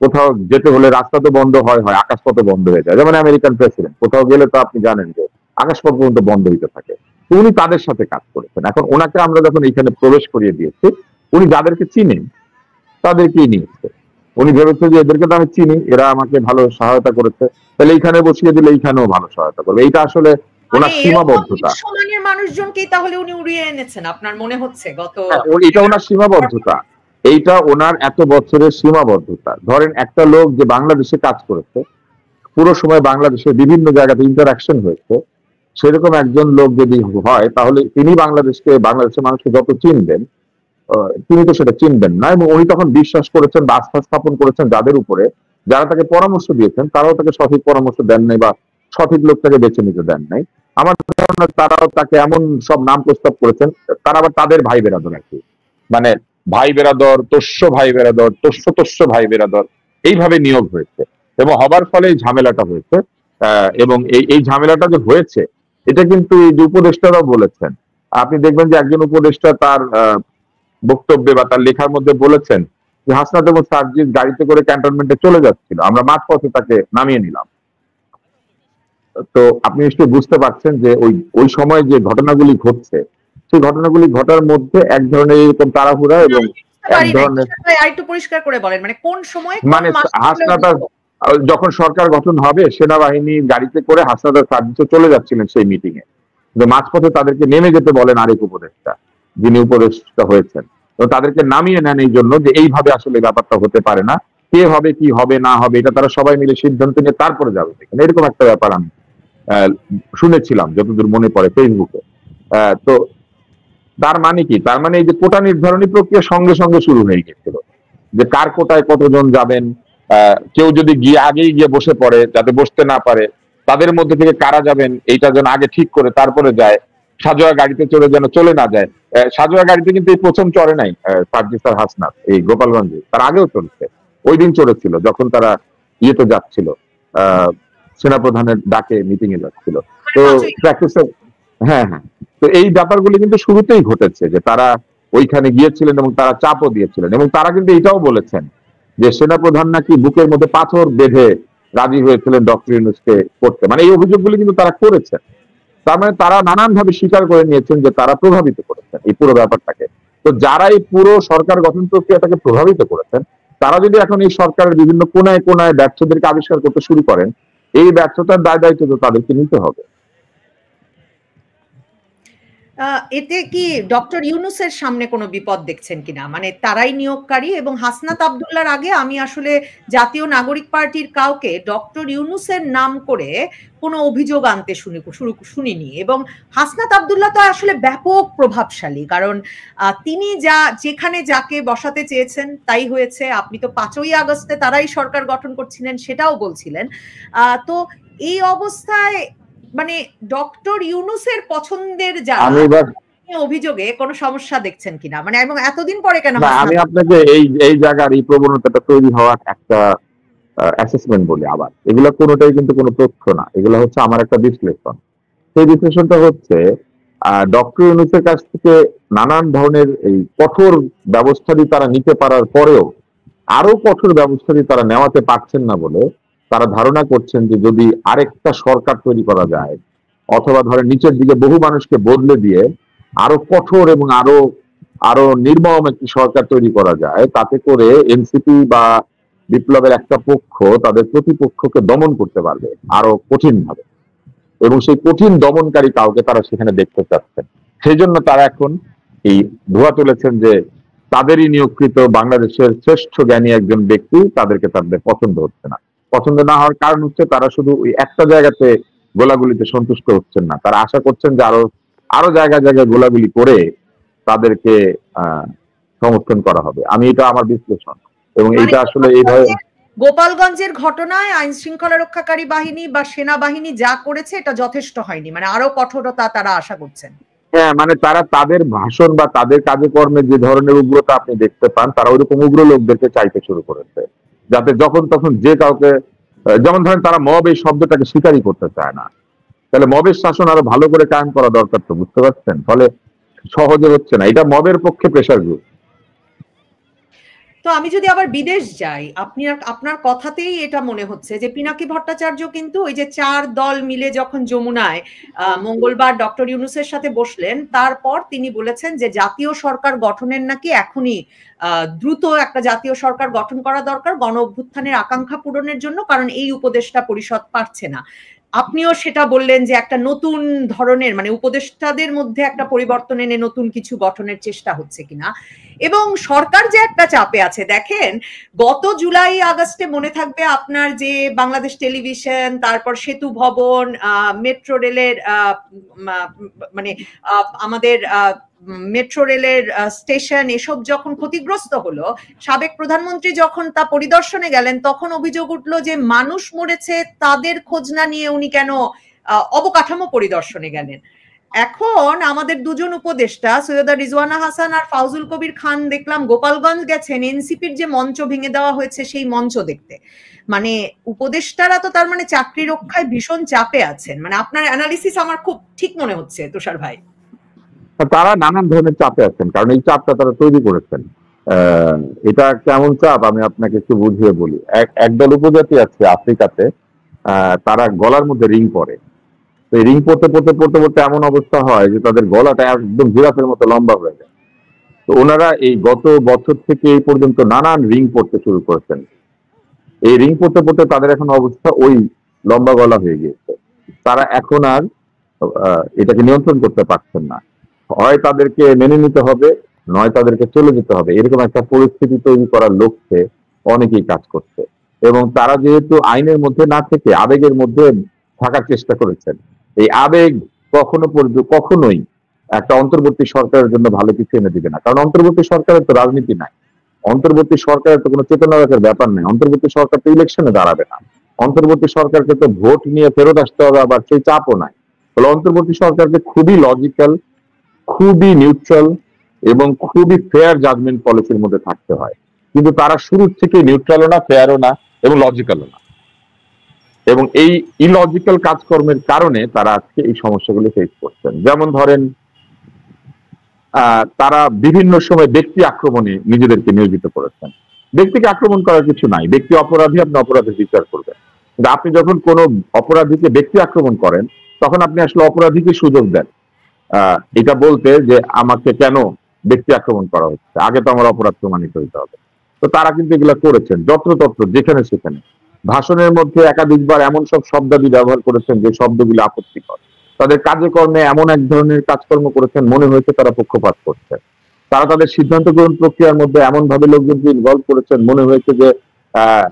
কোথাও যেতে হলে রাস্তা তো বন্ধ হয়, আকাশপথে বন্ধ হয়ে যায়। যেমন আমেরিকান প্রেসিডেন্ট কোথাও গেলে তো আপনি জানেন যে আকাশপথ পর্যন্ত বন্ধ হইতে থাকে। উনি তাদের সাথে কাজ করেছেন। এখন ওনাকে আমরা যখন এইখানে প্রবেশ করিয়ে দিয়েছি, উনি যাদেরকে চিনেন তাদেরকেই নিয়েছে। উনি ভেবেছে যে এদেরকে তো আমি চিনি, এরা আমাকে ভালো সহায়তা করেছে, তাহলে এইখানে বসিয়ে দিলে এইখানেও ভালো সহায়তা করবে। এইটা আসলে ওনার সীমাবদ্ধতা। সমানের মানুষজনকেই তাহলে উনি উড়িয়ে এনেছেন আপনার মনে হচ্ছে গত, এটা ওনার সীমাবদ্ধতা, এইটা ওনার এত বছরের সীমাবদ্ধতা। ধরেন একটা লোক যে বাংলাদেশে কাজ করেছে, পুরো সময় বাংলাদেশের বিভিন্ন জায়গাতে ইন্টারাকশন হয়েছে, সেরকম একজন লোক যদি হয় তাহলে তিনি বাংলাদেশের মানুষকে যত চিনবেন তিনি তো সেটা চিনবেন না। এবং উনি তখন বিশ্বাস করেছেন বা আস্থা স্থাপন করেছেন যাদের উপরে, যারা তাকে পরামর্শ দিয়েছেন তারাও তাকে সঠিক পরামর্শ দেন নাই বা সঠিক লোকটাকে বেছে নিতে দেন নাই। আমার ধারণা তারাও তাকে এমন সব নাম প্রস্তাব করেছেন, তারা আবার তাদের ভাই বেরাদর আর কি, মানে ভাই বেরাদর, তোষ্য ভাই বেরাদর, তোষ্য ভাই বেরাদর, এইভাবে নিয়োগ হয়েছে এবং হবার ফলে এই ঝামেলাটা হয়েছে। এবং এই ঝামেলাটা যে হয়েছে এটা কিন্তু এই যে উপদেষ্টারাও বলেছেন। আপনি দেখবেন যে একজন উপদেষ্টা তার বক্তব্যে বা তার লেখার মধ্যে বলেছেন যে হাসনাত এবং সার্জিস গাড়িতে করে ক্যান্টনমেন্টে চলে যাচ্ছিল, আমরা মাঝপথে তাকে নামিয়ে নিলাম। তো আপনি নিশ্চয়ই বুঝতে পারছেন যে ওই সময় যে ঘটনাগুলি ঘটছে, সেই ঘটনাগুলি ঘটার মধ্যে এক ধরনের এরকম তাড়াহুড়া এবং এক ধরনের, একটু পরিষ্কার করে বলেন মানে কোন সময়, মানে হাসনাত যখন সরকার গঠন হবে সেনাবাহিনী গাড়িতে করে হাসনাত সার্জিসে চলে যাচ্ছিলেন সেই মিটিং এ, মাঝপথে তাদেরকে নেমে যেতে বলেন আরেক উপদেষ্টা যিনি উপদেষ্টা হয়েছেন, তো তাদেরকে নামিয়ে নেন এই জন্য যে এইভাবে আসলে ব্যাপারটা হতে পারে না, কে হবে কি হবে না হবে এটা তারা সবাই মিলে সিদ্ধান্ত নিয়ে তারপরে যাবে সেখানে, এরকম একটা ব্যাপার আমি শুনেছিলাম যতদূর মনে পড়ে ফেসবুকে। তো তার মানে কি, তার মানে এই যে কোটা নির্ধারণী প্রক্রিয়া সঙ্গে সঙ্গে শুরু হয়ে গেছিল, যে কার কোটায় কতজন যাবেন, কেউ যদি আগেই গিয়ে বসে পড়ে যাতে বসতে না পারে, তাদের মধ্যে থেকে কারা যাবেন এইটা যেন আগে ঠিক করে তারপরে যায়, সাজোয়া গাড়িতে চলে যেন চলে না যায়। সাজোয়া গাড়িতে কিন্তু এই প্রথম চড়ে নাই সার্জিস আর হাসনাত, এই গোপালগঞ্জে তার আগেও চলছে, ওই দিন চড়েছিল যখন তারা ইয়েতে যাচ্ছিল, সেনাপ্রধানের ডাকে মিটিং এ যাচ্ছিল। তো প্র্যাকটিসের, হ্যাঁ, তো এই ব্যাপারগুলি কিন্তু শুরুতেই ঘটেছে যে তারা ওইখানে গিয়েছিলেন এবং তারা চাপও দিয়েছিলেন, এবং তারা কিন্তু এটাও বলেছেন যে সেনাপ্রধান নাকি বুকের মধ্যে পাথর বেঁধে রাজি হয়েছিলেন ডক্টর ইউনূসকে করতে, মানে এই অভিযোগগুলি কিন্তু তারা করেছেন। তার মানে তারা নানান ভাবে স্বীকার করে নিয়েছেন যে তারা প্রভাবিত করেছেন এই পুরো ব্যাপারটাকে। তো যারা এই পুরো সরকার গঠন প্রক্রিয়াটাকে প্রভাবিত করেছেন তারা যদি এখন এই সরকারের বিভিন্ন কোনায় কোনায় ব্যর্থদেরকে আবিষ্কার করতে শুরু করেন, এই ব্যর্থতার দায় দায়িত্ব তো তাদেরকে নিতে হবে। এতে কি ডক্টর ইউনূসের সামনে কোনো বিপদ দেখছেন কিনা? মানে তারাই নিয়োগকারী, এবং হাসনাত আব্দুল্লাহর আগে আমি আসলে জাতীয় নাগরিক পার্টির কাউকে ডক্টর ইউনূসের নাম করে কোনো অভিযোগ আনতে শুনিনি। এবং হাসনাত আব্দুল্লাহ তো আসলে ব্যাপক প্রভাবশালী, কারণ তিনি যেখানে যাকে বসাতে চেয়েছেন তাই হয়েছে। আপনি তো 5ই আগস্টে তারাই সরকার গঠন করছিলেন সেটাও বলছিলেন। তো এই অবস্থায় মানে ডক্টর ইউনূসের পছন্দের যারা অভিযোগে কোনো সমস্যা দেখছেন কিনা, মানে এবং এতদিন পরে কেন? আমি আপনাকে এই জায়গার এই প্রবণতাটা তৈরি হওয়ার একটা অ্যাসেসমেন্ট বলি। আবার এগুলো কোনোটাই কিন্তু কোনো তথ্য না, এগুলো হচ্ছে আমার একটা বিশ্লেষণ। সেই বিশ্লেষণটা হচ্ছে ডক্টর ইউনূসের কাছ থেকে নানান ধরনের এই কঠোর ব্যবস্থাটি তারা নিতে পারার পরেও আরো কঠোর ব্যবস্থাটি তারা নেওয়াতে পারছেন না বলে তারা ধারণা করছেন যে যদি আরেকটা সরকার তৈরি করা যায়, অথবা ধরেন নিচের দিকে বহু মানুষকে বদলে দিয়ে আরো কঠোর এবং আরো নির্মম একটি সরকার তৈরি করা যায়, তাতে করে এনসিপি বা বিপ্লবের একটা পক্ষ তাদের প্রতিপক্ষকে দমন করতে পারবে আরো কঠিন ভাবে, এবং সেই কঠিন দমনকারী কাউকে তারা সেখানে দেখতে চাচ্ছেন। সেই জন্য তারা এখন এই ধোয়া তুলেছেন যে তাদেরই নিয়োগকৃত বাংলাদেশের শ্রেষ্ঠ জ্ঞানী একজন ব্যক্তি, তাদেরকে তাদের পছন্দ হচ্ছে না। পছন্দ না হওয়ার কারণ হচ্ছে তারা শুধু ওই একটা জায়গাতে গোলাগুলিতে সন্তুষ্ট হচ্ছেন না, তারা আশা করছেন যে আরো জায়গায় জায়গায় গোলাগুলি করে তাদেরকে সমর্থন করা হবে। আমি এটা আমার বিশ্লেষণ, এবং এটা আসলে এইভাবে গোপালগঞ্জের ঘটনায় আইন শৃঙ্খলা রক্ষাকারী বাহিনী বা সেনাবাহিনী যা করেছে এটা যথেষ্ট হয়নি, মানে আরো কঠোরতা তারা আশা করছেন। হ্যাঁ, মানে তারা তাদের ভাষণ বা তাদের কাজকর্মে যে ধরনের উগ্রতা আপনি দেখতে পান, তারা ওইরকম উগ্র লোকদেরকে চাইতে শুরু করেছে, যাতে যখন তখন যে কাউকে, যেমন ধরেন তারা মব এই শব্দটাকে স্বীকারই করতে চায় না। তাহলে মবের শাসন আরো ভালো করে কায়েম করা দরকার, তো বুঝতে পারছেন? ফলে সহজে হচ্ছে না, এটা মবের পক্ষে প্রেসার গ্রুপ। তো আমি যদি আবার বিদেশ যাই, আপনার কথাতেই এটা মনে হচ্ছে যে পিনাকি ভট্টাচার্য কিন্তু ওই যে 4 দল মিলে যখন যমুনায় মঙ্গলবার ডক্টর ইউনূসের সাথে বসলেন, তারপর তিনি বলেছেন যে জাতীয় সরকার গঠনের নাকি এখনই দ্রুত একটা জাতীয় সরকার গঠন করা দরকার গণ অভ্যুত্থানের আকাঙ্ক্ষা পূরণের জন্য, কারণ এই উপদেষ্টা পরিষদ পারছে না। আপনিও সেটা বললেন যে একটা নতুন ধরনের, মানে উপদেষ্টাদের মধ্যে একটা পরিবর্তন এনে নতুন কিছু গঠনের চেষ্টা হচ্ছে কিনা। এবং সরকার যে একটা চাপে আছে, দেখেন গত জুলাই আগস্টে মনে থাকবে আপনার যে বাংলাদেশ টেলিভিশন, তারপর সেতু ভবন, মেট্রো রেলের মানে আমাদের মেট্রো রেলের স্টেশন এসব যখন ক্ষতিগ্রস্ত হলো, সাবেক প্রধানমন্ত্রী যখন তা পরিদর্শনে গেলেন, তখন অভিযোগ উঠলো যে মানুষ মরেছে তাদের খোঁজ না নিয়ে উনি কেন অবকাঠামো পরিদর্শনে গেলেন। এখন আমাদের দুজন উপদেষ্টা সৈয়দা রিজওয়ানা হাসান আর ফাউজুল কবির খান দেখলাম গোপালগঞ্জ গেছেন এনসিপির যে মঞ্চ ভেঙে দেওয়া হয়েছে সেই মঞ্চ দেখতে। মানে উপদেষ্টারা তো তার মানে চাকরি রক্ষায় ভীষণ চাপে আছেন। মানে আপনার অ্যানালিসিস আমার খুব ঠিক মনে হচ্ছে তুষার ভাই। তারা নানান ধরনের চাপে আছেন, কারণ এই চাপটা তারা তৈরি করেছেন। এটা কেমন চাপ আমি আপনাকে একটু বুঝিয়ে বলি। একদল উপজাতি আছে আফ্রিকাতে, তারা গলার মধ্যে রিং পরে। এই রিং পড়তে পড়তে পড়তে পড়তে এমন অবস্থা হয় যে তাদের গলাটা একদম জিরাফের মতো লম্বা হয়ে যায়। তো ওনারা এই গত বছর থেকে এই পর্যন্ত নানান রিং পড়তে শুরু করেছেন। এই রিং পড়তে পড়তে তাদের এখন অবস্থা ওই লম্বা গলা হয়ে গিয়েছে। তারা এখন আর এটাকে নিয়ন্ত্রণ করতে পারছেন না। হয় তাদেরকে মেনে নিতে হবে, নয় তাদেরকে চলে যেতে হবে। এরকম একটা পরিস্থিতি তৈরি করার লক্ষ্যে অনেকেই কাজ করছে, এবং তারা যেহেতু আইনের মধ্যে না থেকে আবেগের মধ্যে থাকার চেষ্টা করেছেন, এই আবেগ কখনোই একটা অন্তর্বর্তী সরকারের জন্য ভালো কিছু এনে দিবে না। কারণ অন্তর্বর্তী সরকারের তো রাজনীতি নাই, অন্তর্বর্তী সরকারের তো কোনো চেতনা রাখার ব্যাপার নেই, অন্তর্বর্তী সরকার তো ইলেকশনে দাঁড়াবে না, অন্তর্বর্তী সরকারকে তো ভোট নিয়ে ফেরত আসতে হবে, আবার সেই চাপও নাই। ফলে অন্তর্বর্তী সরকারকে খুবই লজিক্যাল, খুবই নিউট্রাল এবং খুবই ফেয়ার জাজমেন্ট পলিসির মধ্যে থাকতে হয়। কিন্তু তারা শুরু থেকে নিউট্রালও না, ফেয়ারও না এবং লজিক্যালও না, এবং এই ইলজিক্যাল কাজকর্মের কারণে তারা আজকে এই সমস্যাগুলো ফেস করছেন। যেমন ধরেন তারা বিভিন্ন সময় ব্যক্তি আক্রমণে নিজেদেরকে নিয়োজিত করেছেন। ব্যক্তিকে আক্রমণ করার কিছু নাই, ব্যক্তি অপরাধী, আপনি অপরাধের বিচার করবেন। কিন্তু আপনি যখন কোনো অপরাধীকে ব্যক্তি আক্রমণ করেন, তখন আপনি আসলে অপরাধীকে সুযোগ দেন এটা বলতে যে আমাকে কেন ব্যক্তি আক্রমণ করা হচ্ছে, আগে তো আমার অপরাধ প্রমাণিত হইতে হবে। তো তারা কিন্তু এগুলো করেছেন যত্রতত্র, যেখানে সেখানে। ভাষণের মধ্যে একাধিকবার এমন সব শব্দাদি ব্যবহার করেছেন যে শব্দগুলো আপত্তিকর। তাদের কাজে কর্মে এমন এক ধরনের কাজকর্ম করেছেন মনে হয়েছে তারা পক্ষপাত করছে। তারা তাদের সিদ্ধান্ত গ্রহণ প্রক্রিয়ার মধ্যে এমন ভাবে লোকজনকে ইনভলভ করেছেন মনে হয়েছে যে আহ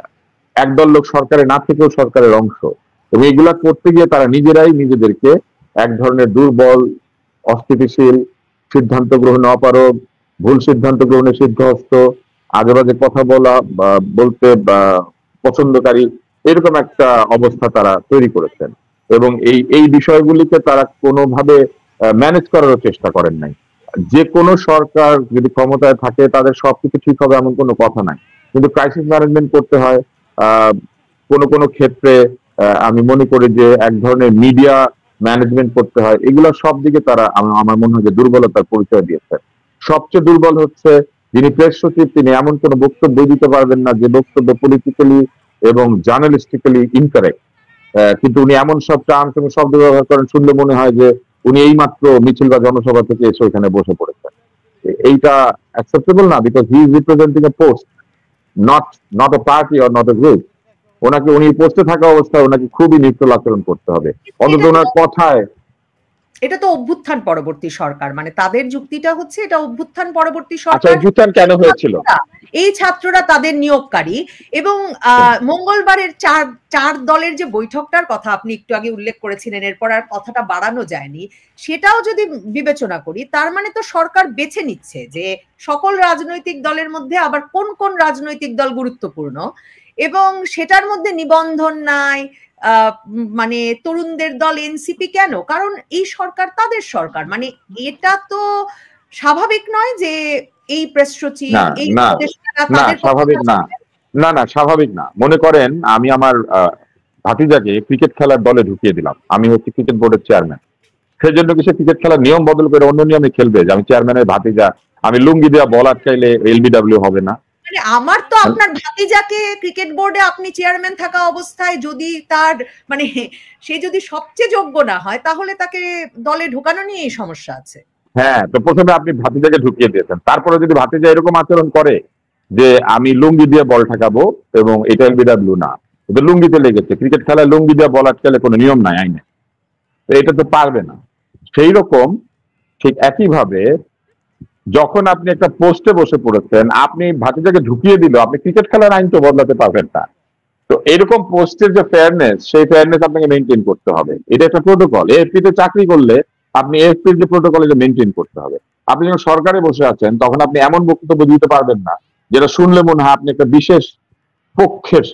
একদল লোক সরকারে না থেকেও সরকারের অংশ, এবং এগুলা করতে গিয়ে তারা নিজেরাই নিজেদেরকে এক ধরনের দুর্বল, অস্থিতিশীল, সিদ্ধান্ত গ্রহণে অপারগ, ভুল সিদ্ধান্ত গ্রহণে সিদ্ধহস্ত, আজে বাজে কথা বলা বা বলতে বা পছন্দকারী, এরকম একটা অবস্থা তারা তৈরি করেছেন। এবং এই বিষয়গুলিকে তারা কোনোভাবে ম্যানেজ করার চেষ্টা করেন নাই। যে কোনো সরকার যদি ক্ষমতায় থাকে তাদের সবকিছু ঠিক হবে এমন কোনো কথা নাই, কিন্তু ক্রাইসিস ম্যানেজমেন্ট করতে হয়। কোনো কোনো ক্ষেত্রে আমি মনে করি যে এক ধরনের মিডিয়া ম্যানেজমেন্ট করতে হয়। এগুলো সব দিকে তারা আমার মনে হয় যে দুর্বলতার পরিচয় দিয়েছে। সবচেয়ে দুর্বল হচ্ছে যিনি প্রেস সচিব, তিনি এমন কোনো বক্তব্য দিতে পারবেন না যে বক্তব্য পলিটিক্যালি এবং জার্নালিস্টিক্যালি ইনকারেক্ট, কিন্তু উনি এমন সব টার্মস এবং শব্দ ব্যবহার করেন শুনলে মনে হয় যে উনি এইমাত্র মিছিল বা জনসভা থেকে এসে ওইখানে বসে পড়েছেন। এইটা অ্যাকসেপ্টেবল না, because he is representing A post, not a party or not a group. উনি পোস্টে থাকা অবস্থায় ওনাকে খুবই নির্তল আচরণ করতে হবে, অন্তত ওনার কথায়। এটা তো অভ্যুত্থান পরবর্তী সরকার, মানে তাদের যুক্তিটা হচ্ছে এটা অভ্যুত্থান পরবর্তী আচ্ছা, সরকার। অভ্যুত্থান কেন হয়েছিল? এই ছাত্ররা তাদের নিয়োগকারী, এবং মঙ্গলবারের চার দলের যে বৈঠকটার কথা আপনি একটু আগে উল্লেখ করেছিলেন, এরপর আর কথাটা বাড়ানো যায়নি, সেটাও যদি বিবেচনা করি তার মানে তো সরকার বেছে নিচ্ছে যে সকল রাজনৈতিক দলের মধ্যে আবার কোন কোন রাজনৈতিক দল গুরুত্বপূর্ণ, এবং সেটার মধ্যে নিবন্ধন নাই। মানে তরুণদের দল এনসিপি কেন? কারণ এই সরকার তাদের সরকার, মানে এটা তো স্বাভাবিক নয় যে এই প্রেস সচিব, এই স্বাভাবিক না, না স্বাভাবিক না। মনে করেন আমি আমার ভাতিজাকে ক্রিকেট খেলার দলে ঢুকিয়ে দিলাম, আমি হচ্ছে ক্রিকেট বোর্ডের চেয়ারম্যান, সেই জন্য কি সে ক্রিকেট খেলার নিয়ম বদল করে অন্য নিয়মে খেলবে যে আমি চেয়ারম্যানের ভাতিজা, আমি লুঙ্গি দেওয়া বল আটকাইলে এলবিডব্লিউ হবে না? মানে আমার তো আপনার ভাতিজাকে ক্রিকেট বোর্ডে আপনি চেয়ারম্যান থাকা অবস্থায় যদি তার মানে সে যদি সবচেয়ে যোগ্য না হয় তাহলে তাকে দলে ঢোকানো নিয়ে সমস্যা আছে। হ্যাঁ, তো প্রথমে আপনি ভাতিজাকে ঢুকিয়ে দিয়েছেন, তারপরে যদি ভাতিজা এরকম আচরণ করে যে আমি লুঙ্গি দিয়ে বল ঠেকাবো এবং এটা এলবিডব্লিউ না, লুঙ্গিতে লেগেছে, ক্রিকেট খেলায় লুঙ্গি দিয়ে বল আটকালে কোনো নিয়ম নাই আইনে, এটা তো পারবে না। সেই রকম ঠিক একইভাবে যখন আপনি একটা পোস্টে বসে পড়েছেন, আপনি ভাতিজাকে ঢুকিয়ে দিল, আপনি ক্রিকেট খেলার আইন তো বদলাতে পারবেন না। তো এরকম পোস্টের যে ফেয়ারনেস, সেই ফেয়ারনেস আপনাকে মেনটেন করতে হবে। এটা একটা প্রোটোকল। এএফপি তে চাকরি করলে আপনি এএফপির যে প্রোটোকল এটা মেনটেন করতে হবে। আপনি যখন সরকারে বসে আছেন তখন আপনি এমন বক্তব্য দিতে পারবেন না যেটা শুনলে মনে হয় আপনি একটা বিশেষ পক্ষের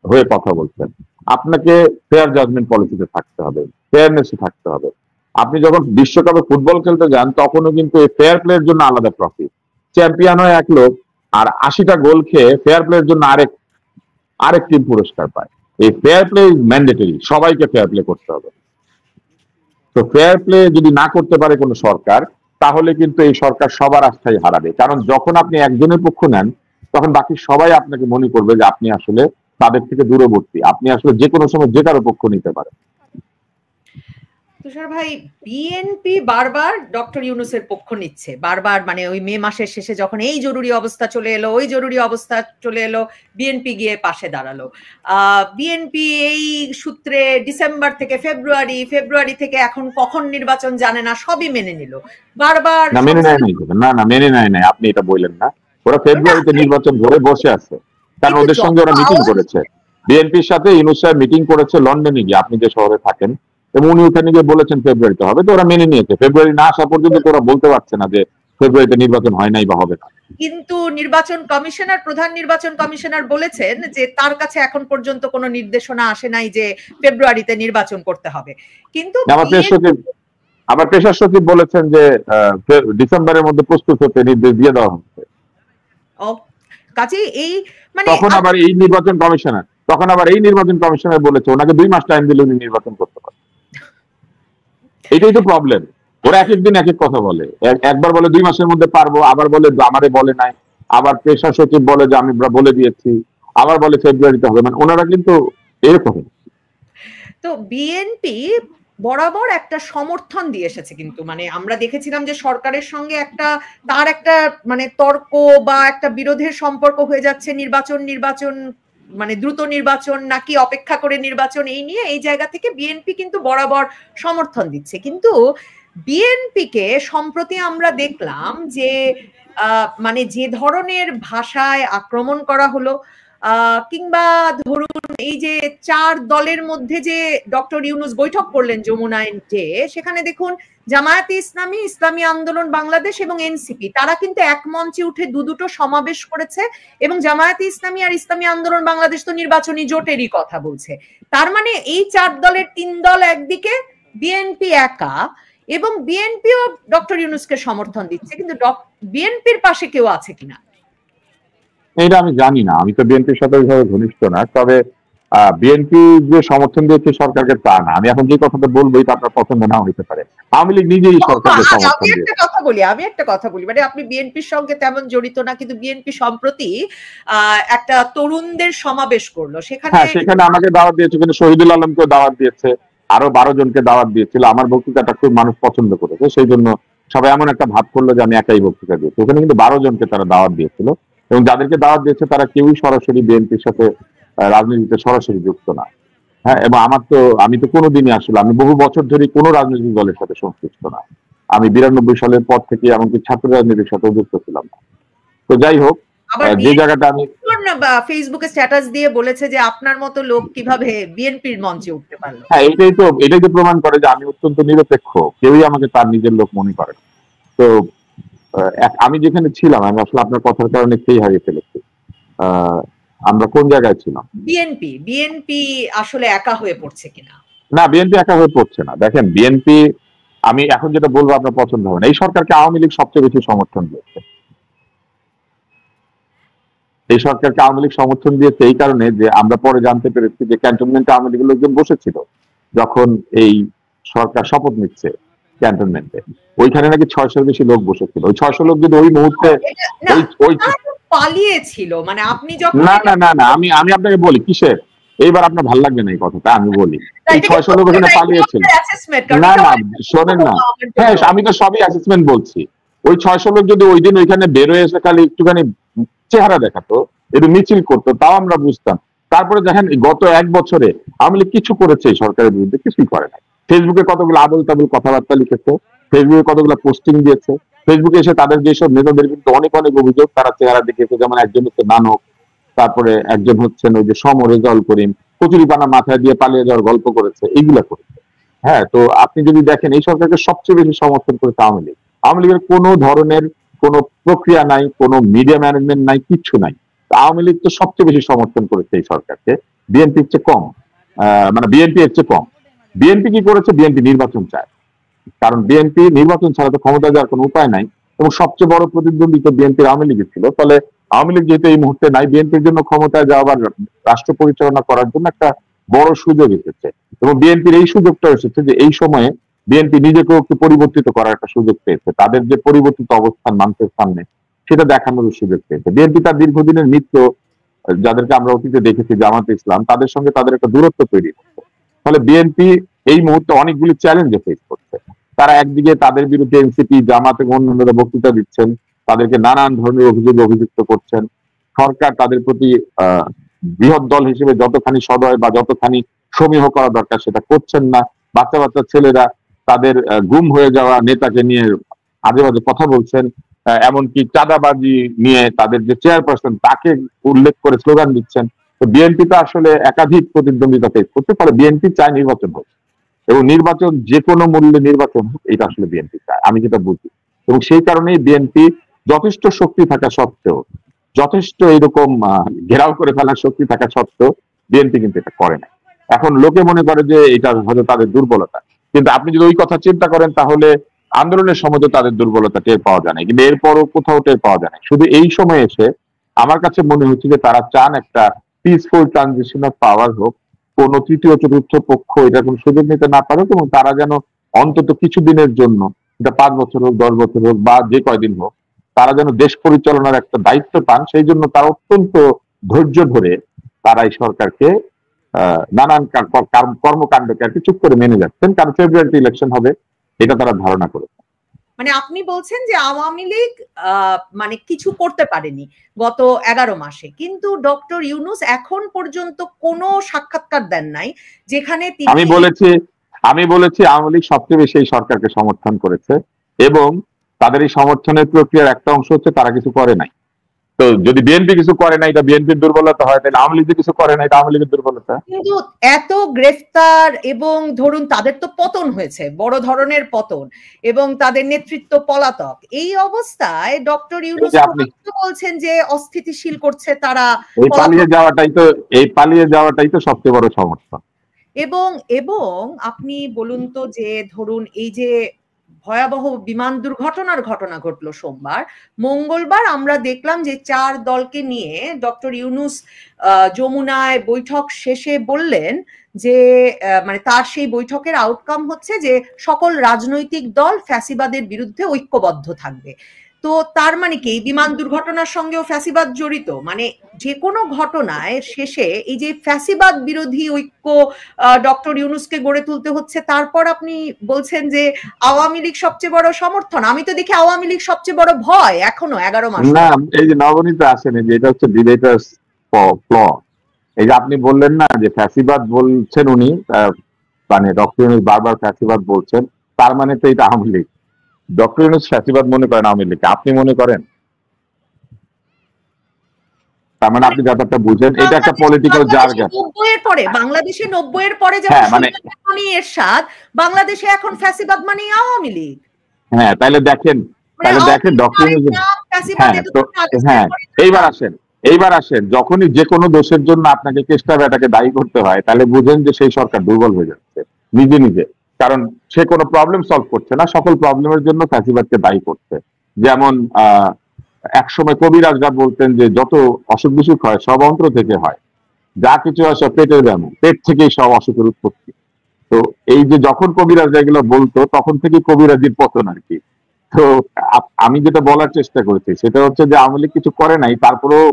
হয়ে কথা বলছেন। আপনাকে ফেয়ার জাজমেন্ট পলিসিতে থাকতে হবে, ফেয়ারনেসে থাকতে হবে। আপনি যখন বিশ্বকাপে ফুটবল খেলতে যান তখনও কিন্তু এই ফেয়ার প্লের জন্য আলাদা ট্রফি, চ্যাম্পিয়ন হয় এক লোক আর 80টা গোল খেয়ে ফেয়ার প্লের জন্য আরেক টিম পুরস্কার পায়। এই ফেয়ার প্লে ইজ ম্যান্ডেটরি, সবাইকে ফেয়ার প্লে করতে হবে। তো ফেয়ার প্লে যদি না করতে পারে কোনো সরকার, তাহলে কিন্তু এই সরকার সবার আস্থাই হারাবে। কারণ যখন আপনি একজনের পক্ষ নেন তখন বাকি সবাই আপনাকে মনে করবে যে আপনি আসলে তাদের থেকে দূরবর্তী, আপনি আসলে যে কোনো সময় যে কারো পক্ষ নিতে পারেন। তুষার ভাই, বিএনপি বারবার ডক্টর ইউনূসের পক্ষ নিচ্ছে, বারবার, মানে ওই মে মাসের শেষে যখন এই জরুরি অবস্থা চলে এলো, ওই জরুরি অবস্থা চলে এলো, বিএনপি গিয়ে পাশে দাঁড়ালো। বিএনপি এই সূত্রে ডিসেম্বর থেকে ফেব্রুয়ারি থেকে এখন কখন নির্বাচন জানে না, সবই মেনে নিল বারবার। না মেনে নেয় নাই, না মেনে নেয় নাই, আপনি এটা বললেন না। ওরা ফেব্রুয়ারিতে নির্বাচন ধরে বসে আছে, কারণ ওদের সঙ্গে ওরা মিটিং করেছে, বিএনপির সাথে ইউনূস সাহেব মিটিং করেছে লন্ডনে গিয়ে, আপনি যে শহরে থাকেন, এবং উনি ওখানে গিয়ে বলেছেন ফেব্রুয়ারিতে হবে, তো ওরা মেনে নিয়েছে। ফেব্রুয়ারি না আসা পর্যন্ত তো ওরা বলতে পারছে না যে ফেব্রুয়ারিতে নির্বাচন হয় নাই বা হবে না। কিন্তু প্রধান নির্বাচন কমিশনার বলেছেন যে তার কাছে এখন পর্যন্ত কোনো নির্দেশনা আসে নাই যে ফেব্রুয়ারিতে নির্বাচন করতে হবে। কিন্তু আবার পেশার সচিব বলেছেন যে ডিসেম্বরের মধ্যে প্রস্তুত হতে নির্দেশ দিয়ে দেওয়া হচ্ছে। কাজে এই মানে তখন আবার এই নির্বাচন কমিশনার বলেছে ওনাকে 2 মাস টাইম দিলে উনি নির্বাচন করতে পারেন। এটাই তো প্রবলেম, ওরা এক একদিন এক এক কথা বলে, একবার বলে 2 মাসের মধ্যে পারবো, আবার বলে আমারে বলে নাই, আবার পেশা সচিব বলে যে আমি বলে দিয়েছি, আবার বলে ফেব্রুয়ারিতে হবে। মানে ওনারা কিন্তু এরকম। তো বিএনপি বরাবর একটা সমর্থন দিয়ে এসেছে, কিন্তু মানে আমরা দেখেছিলাম যে সরকারের সঙ্গে তার একটা মানে তর্ক বা একটা বিরোধের সম্পর্ক হয়ে যাচ্ছে নির্বাচন মানে দ্রুত নির্বাচন নাকি অপেক্ষা করে নির্বাচন, এই নিয়ে এই জায়গা থেকে বিএনপি কিন্তু বরাবর সমর্থন দিচ্ছে। কিন্তু বিএনপিকে সম্প্রতি আমরা দেখলাম যে মানে যে ধরনের ভাষায় আক্রমণ করা হলো, কিংবা ধরুন এই যে 4 দলের মধ্যে যে ডক্টর ইউনূস বৈঠক করলেন যমুনায়, যে সেখানে দেখুন জামায়াতে ইসলামী, ইসলামী আন্দোলন বাংলাদেশ এবং এনসিপি তারা কিন্তু এক মঞ্চে উঠে দুটো সমাবেশ করেছে, এবং জামায়াতে ইসলামী আর ইসলামী আন্দোলন বাংলাদেশ তো নির্বাচনী জোটেরই কথা বলছে। তার মানে এই 4 দলের 3 দল একদিকে, বিএনপি একা, এবং বিএনপিও ডক্টর ইউনূসকে সমর্থন দিচ্ছে, কিন্তু বিএনপির পাশে কেউ আছে কিনা এটা আমি জানি না, আমি তো বিএনপির সাথে ওইভাবে ঘনিষ্ঠ না। তবে বিএনপি যে সমর্থন দিয়েছে সরকারকে তা না। আমি এখন যে কথাটা বলবো এটা আপনার পছন্দ না হইতে পারে, আওয়ামী লীগ নিজেই সরকারকে সমর্থন দিয়েছে। আমি একটা কথা বলি, মানে আপনি বিএনপির সঙ্গে তেমন জড়িত না, কিন্তু বিএনপি সম্প্রতি একটা তরুণদের সমাবেশ করলো, সেখানে আমাকে দাওয়াত দিয়েছে, কিন্তু শহীদুল আলমকে দাওয়াত দিয়েছে, আরো 12 জনকে দাওয়াত দিয়েছিল। আমার বক্তৃতাটা খুব মানুষ পছন্দ করেছে, সেই জন্য সবাই এমন একটা ভাব করলো যে আমি একাই বক্তৃতা দিয়েছি। ওখানে কিন্তু 12 জনকে তারা দাওয়াত দিয়েছিল, এবং যাদেরকে দাওয়াত দিয়েছে তারা কেউই সরাসরি বিএনপির সাথে রাজনীতিতে সরাসরি যুক্ত না। হ্যাঁ, এবং আমি তো কোনোদিনই আসলে আমি বহু বছর ধরে কোনো রাজনৈতিক দলের সাথে সংশ্লিষ্ট না। আমি 92 সালের পর থেকে এমনকি ছাত্র রাজনীতির সাথে যুক্ত ছিলাম না। তো যাই হোক, যে জায়গাটা আমি ফেসবুকে স্ট্যাটাস দিয়ে বলেছে যে আপনার মতো লোক কিভাবে বিএনপির মঞ্চে উঠতে পারলো। হ্যাঁ, এটাই তো প্রমাণ করে যে আমি অত্যন্ত নিরপেক্ষ, কেউই আমাকে তার নিজের লোক মনে করে না। তো আমি যেখানে ছিলাম, আমি আসলে আপনার কথার কারণে খেই হারিয়ে ফেলেছি। আমরা কোন জায়গায় ছিলাম? বিএনপি আসলে একা হয়ে পড়ছে কিনা? না, বিএনপি একা হয়ে পড়ছে না। দেখেন, বিএনপি, আমি এখন যেটা বলবো আপনার পছন্দ হবে না, এই সরকারকে আওয়ামী লীগ সবচেয়ে বেশি সমর্থন দিয়েছে। এই সরকারকে আওয়ামী লীগ সমর্থন দিয়েছে এই কারণে যে আমরা পরে জানতে পেরেছি যে ক্যান্টনমেন্টে আওয়ামী লীগের লোকজন বসেছিল যখন এই সরকার শপথ নিচ্ছে ক্যান্টনমেন্টে, ওইখানে নাকি 600-এর বেশি লোক বসেছিল। ওই 600 লোক যদি ওই মুহূর্তে পালিয়েছিল, মানে আপনি যখন না আমি আপনাকে বলি কিসের, এইবার আপনার ভালো লাগবে না এই কথাটা, আমি বলি এই 600 লোক ওখানে পালিয়েছিল। না শোনেন না, হ্যাঁ আমি তো সবই অ্যাসেসমেন্ট বলছি। ওই 600 লোক যদি ওই দিন ওইখানে বেরোয় এসে খালি একটুখানি চেহারা দেখাতো, একটু মিছিল করতো, তাও আমরা বুঝতাম। তারপরে দেখেন গত 1 বছরে আওয়ামী লীগ কিছু করেছে এই সরকারের বিরুদ্ধে? কিছুই করে নাই। ফেসবুকে কতগুলো আবল তাবল কথাবার্তা লিখেছে, ফেসবুকে কতগুলো পোস্টিং দিয়েছে, ফেসবুকে এসে তাদের যেসব নেতাদের কিন্তু অনেক অভিযোগ তারা চেহারা দেখিয়েছে। যেমন একজন হচ্ছে নানক, তারপরে একজন হচ্ছেন ওই যে রেজাউল করিম, কচুরিপানা মাথায় দিয়ে পালিয়ে যাওয়ার গল্প করেছে, এইগুলা করেছে। হ্যাঁ, তো আপনি যদি দেখেন এই সরকারকে সবচেয়ে বেশি সমর্থন করেছে আওয়ামী লীগ। আওয়ামী লীগের কোনো ধরনের কোনো প্রক্রিয়া নাই, কোনো মিডিয়া ম্যানেজমেন্ট নাই, কিচ্ছু নাই। আওয়ামী লীগ তো সবচেয়ে বেশি সমর্থন করেছে এই সরকারকে, বিএনপির চেয়ে কম, মানে বিএনপি এর চেয়ে কম। বিএনপি কি করেছে? বিএনপি নির্বাচন চায়, কারণ বিএনপি নির্বাচন ছাড়া তো ক্ষমতা যাওয়ার কোনো উপায় নাই, এবং সবচেয়ে বড় প্রতিদ্বন্দ্বী তো বিএনপির আওয়ামী লীগের ছিল। ফলে আওয়ামী লীগ যেহেতু এই মুহূর্তে নাই, বিএনপির জন্য ক্ষমতায় যাওয়ার, রাষ্ট্র পরিচালনা করার জন্য একটা বড় সুযোগ এসেছে, এবং বিএনপির এই সুযোগটা এসেছে যে এই সময়ে বিএনপি নিজেকেও একটু পরিবর্তিত করার একটা সুযোগ পেয়েছে। তাদের যে পরিবর্তিত অবস্থান মানুষের সামনে, সেটা দেখানোর সুযোগ পেয়েছে। বিএনপি তার দীর্ঘদিনের মিত্র যাদেরকে আমরা অতীতে দেখেছি, জামাতে ইসলাম, তাদের সঙ্গে তাদের একটা দূরত্ব তৈরি করছে। ফলে বিএনপি এই মুহূর্তে অনেকগুলি চ্যালেঞ্জে ফেস করছে। তারা একদিকে তাদের বিরুদ্ধে এনসিপি, জামাত এবং অন্যান্যরা বক্তৃতা দিচ্ছেন, তাদেরকে নানান ধরনের অভিযোগে অভিযুক্ত করছেন। সরকার তাদের প্রতি বৃহৎ দল হিসেবে যতখানি সদয় বা যতখানি সমীহ করা দরকার সেটা করছেন না। বাচ্চা বাচ্চা ছেলেরা তাদের গুম হয়ে যাওয়া নেতাকে নিয়ে আজে বাজে কথা বলছেন, এমনকি চাঁদাবাজি নিয়ে তাদের যে চেয়ারপারসন তাকে উল্লেখ করে স্লোগান দিচ্ছেন। তো বিএনপি তো আসলে একাধিক প্রতিদ্বন্দ্বিতা ফেস করতে পারে। বিএনপি চায় নির্বাচন হোক, এবং নির্বাচন যে কোনো মূল্যে নির্বাচন হোক, এটা আসলে বিএনপি চায়, আমি যেটা বুঝি। এবং সেই কারণেই বিএনপি যথেষ্ট শক্তি থাকা সত্ত্বেও, যথেষ্ট এইরকম ঘেরাও করে ফেলার শক্তি থাকা সত্ত্বেও বিএনপি কিন্তু এটা করে না। এখন লোকে মনে করে যে এটা হয়তো তাদের দুর্বলতা, কিন্তু আপনি যদি ওই কথা চিন্তা করেন তাহলে আন্দোলনের সময় তো তাদের দুর্বলতা টের পাওয়া যায় না, কিন্তু এরপরও কোথাও টের পাওয়া যায় না। শুধু এই সময় এসে আমার কাছে মনে হচ্ছে যে তারা চান একটা পিসফুল ট্রানজিশন অফ পাওয়ার হোক, কোন তৃতীয় চতুর্থ পক্ষ এটা কোনো সুযোগ নিতে না পারুক, এবং তারা যেন অন্তত কিছুদিনের জন্য, এটা 5 বছর হোক, 10 বছর হোক, বা যে কয়দিন হোক, তারা যেন দেশ পরিচালনার একটা দায়িত্ব পান। সেই জন্য তারা অত্যন্ত ধৈর্য ধরে তারা এই সরকারকে নানান কর্মকাণ্ডকে আর কি চুপ করে মেনে যাচ্ছেন, কারণ ফেব্রুয়ারিতে ইলেকশন হবে এটা তারা ধারণা করেছে। মানে আপনি বলছেন যে আওয়ামী লীগ মানে কিছু করতে পারেনি গত 11 মাসে, কিন্তু ডক্টর ইউনূস এখন পর্যন্ত কোনো সাক্ষাৎকার দেন নাই যেখানে তিনি আমি বলেছি আওয়ামী লীগ সবচেয়ে বেশি এই সরকারকে সমর্থন করেছে, এবং তাদের এই সমর্থনের প্রক্রিয়ার একটা অংশ হচ্ছে তারা কিছু করে নাই। তো যদি বিএনপি কিছু করে না এটা বিএনপির দুর্বলতা হয়, তাহলে আওয়ামী লীগ কিছু করে না এটা আওয়ামী লীগের দুর্বলতা। কিন্তু এত গ্রেফতার এবং ধরুন তাদের তো পতন হয়েছে, বড় ধরনের পতন, এবং তাদের নেতৃত্ব পলাতক, এই অবস্থায় ডক্টর ইউনূস বলছেন যে অস্থিতিশীল করছে তারা, এই পালিয়ে যাওয়াটাই তো সবচেয়ে বড় সমস্যা। এবং আপনি বলুন তো যে ধরুন এই যে ভয়াবহ বিমান দুর্ঘটনার ঘটনা ঘটলো সোমবার, মঙ্গলবার আমরা দেখলাম যে 4 দলকে নিয়ে ডক্টর ইউনূস যমুনায় বৈঠক শেষে বললেন যে মানে তার সেই বৈঠকের আউটকাম হচ্ছে যে সকল রাজনৈতিক দল ফ্যাসিবাদের বিরুদ্ধে ঐক্যবদ্ধ থাকবে। তো তার মানে কি বিমান দুর্ঘটনার সঙ্গেও ফ্যাসিবাদ জড়িত? মানে যে কোনো ঘটনায় শেষে এই যে ফ্যাসিবাদ বিরোধী ঐক্য ডক্টর ইউনূসকে গড়ে তুলতে হচ্ছে, তারপর আপনি বলছেন যে আওয়ামী লীগ সবচেয়ে বড় সমর্থন। আমি তো দেখি আওয়ামী লীগ সবচেয়ে বড় ভয় এখনো 11 মাস। না, এই যে নবনীতা আসেন, যে এটা হচ্ছে ডিবেটার্স ফ্ল। এই যে আপনি বললেন না যে ফ্যাসিবাদ বলছেন উনি, মানে ডক্টর ইউনূস বারবার ফ্যাসিবাদ বলছেন, তার মানে তো এটা আওয়ামী লীগ। ডক্টর ইউনূস ফ্যাসিবাদ মনে করেন আওয়ামী লীগকে, আপনি মনে করেন? তার মানে আপনি ব্যাপারটা বুঝেন, এটা একটা পলিটিক্যাল জার্গন। বাংলাদেশে 90 এর পরে যেমন এরশাদ, বাংলাদেশে এখন ফ্যাসিবাদ মানে আওয়ামী লীগ। হ্যাঁ, তাহলে দেখেন ডক্টর ইউনূস, হ্যাঁ এইবার আসেন যখনই যে কোনো দোষের জন্য আপনাকে কেষ্টা ব্যাটাকে দায়ী করতে হয়, তাহলে বুঝেন যে সেই সরকার দুর্বল হয়ে যাচ্ছে নিজে নিজে। কারণ সে কোনো প্রবলেম সলভ করছে না, সকল প্রবলেমের জন্য ফ্যাসিবাদকে দায়ী করছে। যেমন একসময় কবিরাজরা বলতেন যে যত অসুখ বিসুখ হয় সব অন্ত্র থেকে হয়, যা কিছু হয় সব পেটের ব্যামো, পেট থেকেই সব অসুখের উৎপত্তি। তো এই যে যখন কবিরাজরা এগুলো বলতো তখন থেকে কবিরাজির পতন আর কি। তো আমি যেটা বলার চেষ্টা করেছি সেটা হচ্ছে যে আওয়ামী লীগ কিছু করে নাই, তারপরেও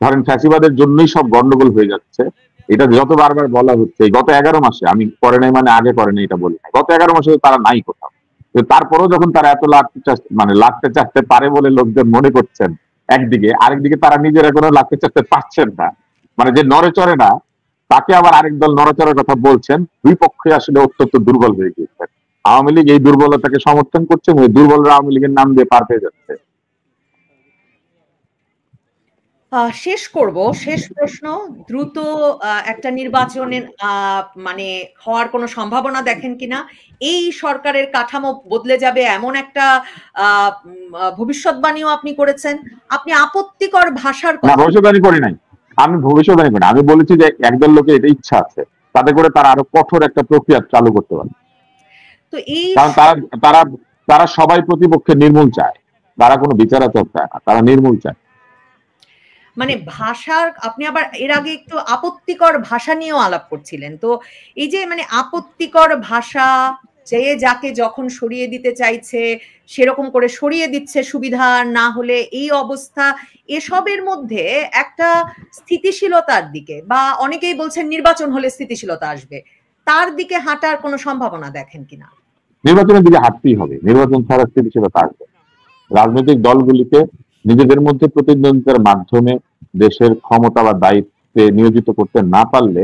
ধরেন ফ্যাসিবাদের জন্যই সব গন্ডগোল হয়ে যাচ্ছে। এটা যত বারবার বলা হচ্ছে, গত 11 মাসে, আমি করে নাই মানে আগে করে নাই এটা বলি না, গত 11 মাসে তারা নাই কোথাও। তারপরেও যখন তারা এত লাগতে চাচ্ছে পারে বলে লোকজন মনে করছেন একদিকে, আরেকদিকে তারা নিজেরা কোনো লাগতে চাচ্ছে পাচ্ছেন না। মানে যে নড়ে চড়ে না তাকে আবার আরেক দল নড়াচড়ার কথা বলছেন। দুই পক্ষে আসলে অত্যন্ত দুর্বল হয়ে গিয়েছে। আওয়ামী লীগ এই দুর্বলতাকে সমর্থন করছে এবং এই দুর্বলরা আওয়ামী লীগের নাম দিয়ে পার পেয়ে যাচ্ছে। শেষ প্রশ্ন, দ্রুত একটা নির্বাচনের মানে হওয়ার কোনো সম্ভাবনা দেখেন কিনা? এই সরকারের কাঠামো বদলে যাবে এমন একটা ভবিষ্যৎবাণীও আপনি করেছেন। আপনি আপত্তিকর ভাষার কথা, ভবিষ্যৎবাণী করি নাই, আমি ভবিষ্যৎবাণী করি, আমি বলেছি যে একদল লোকের এটা ইচ্ছা আছে তাতে করে তারা আরো কঠোর একটা প্রক্রিয়া চালু করতে পারে। তো এই কারণ তারা সবাই প্রতিপক্ষের নির্মূল চায়, তারা কোনো বিচারাচার চায় না, তারা নির্মূল চায়। মানে ভাষার, আপনি আবার এর আগে একটু আপত্তিকর ভাষা নিয়েও আলাপ করছিলেন। তো এই যে মানে আপত্তিকর ভাষা, যে যাকে যখন সরিয়ে দিতে চাইছে সেরকম করে সরিয়ে দিচ্ছে সুবিধা না হলে, এই অবস্থা, এসবের মধ্যে একটা স্থিতিশীলতার দিকে, বা অনেকেই বলছেন নির্বাচন হলে স্থিতিশীলতা আসবে, তার দিকে হাঁটার কোনো সম্ভাবনা দেখেন কিনা? নির্বাচনের দিকে হাঁটতেই হবে, নির্বাচন ছাড়া স্থিতিশীলতা আসবে। রাজনৈতিক দলগুলিকে নিজেদের মধ্যে প্রতিদ্বন্দ্বিতার মাধ্যমে দেশের ক্ষমতা বা দায়িত্বে নিয়োজিত করতে না পারলে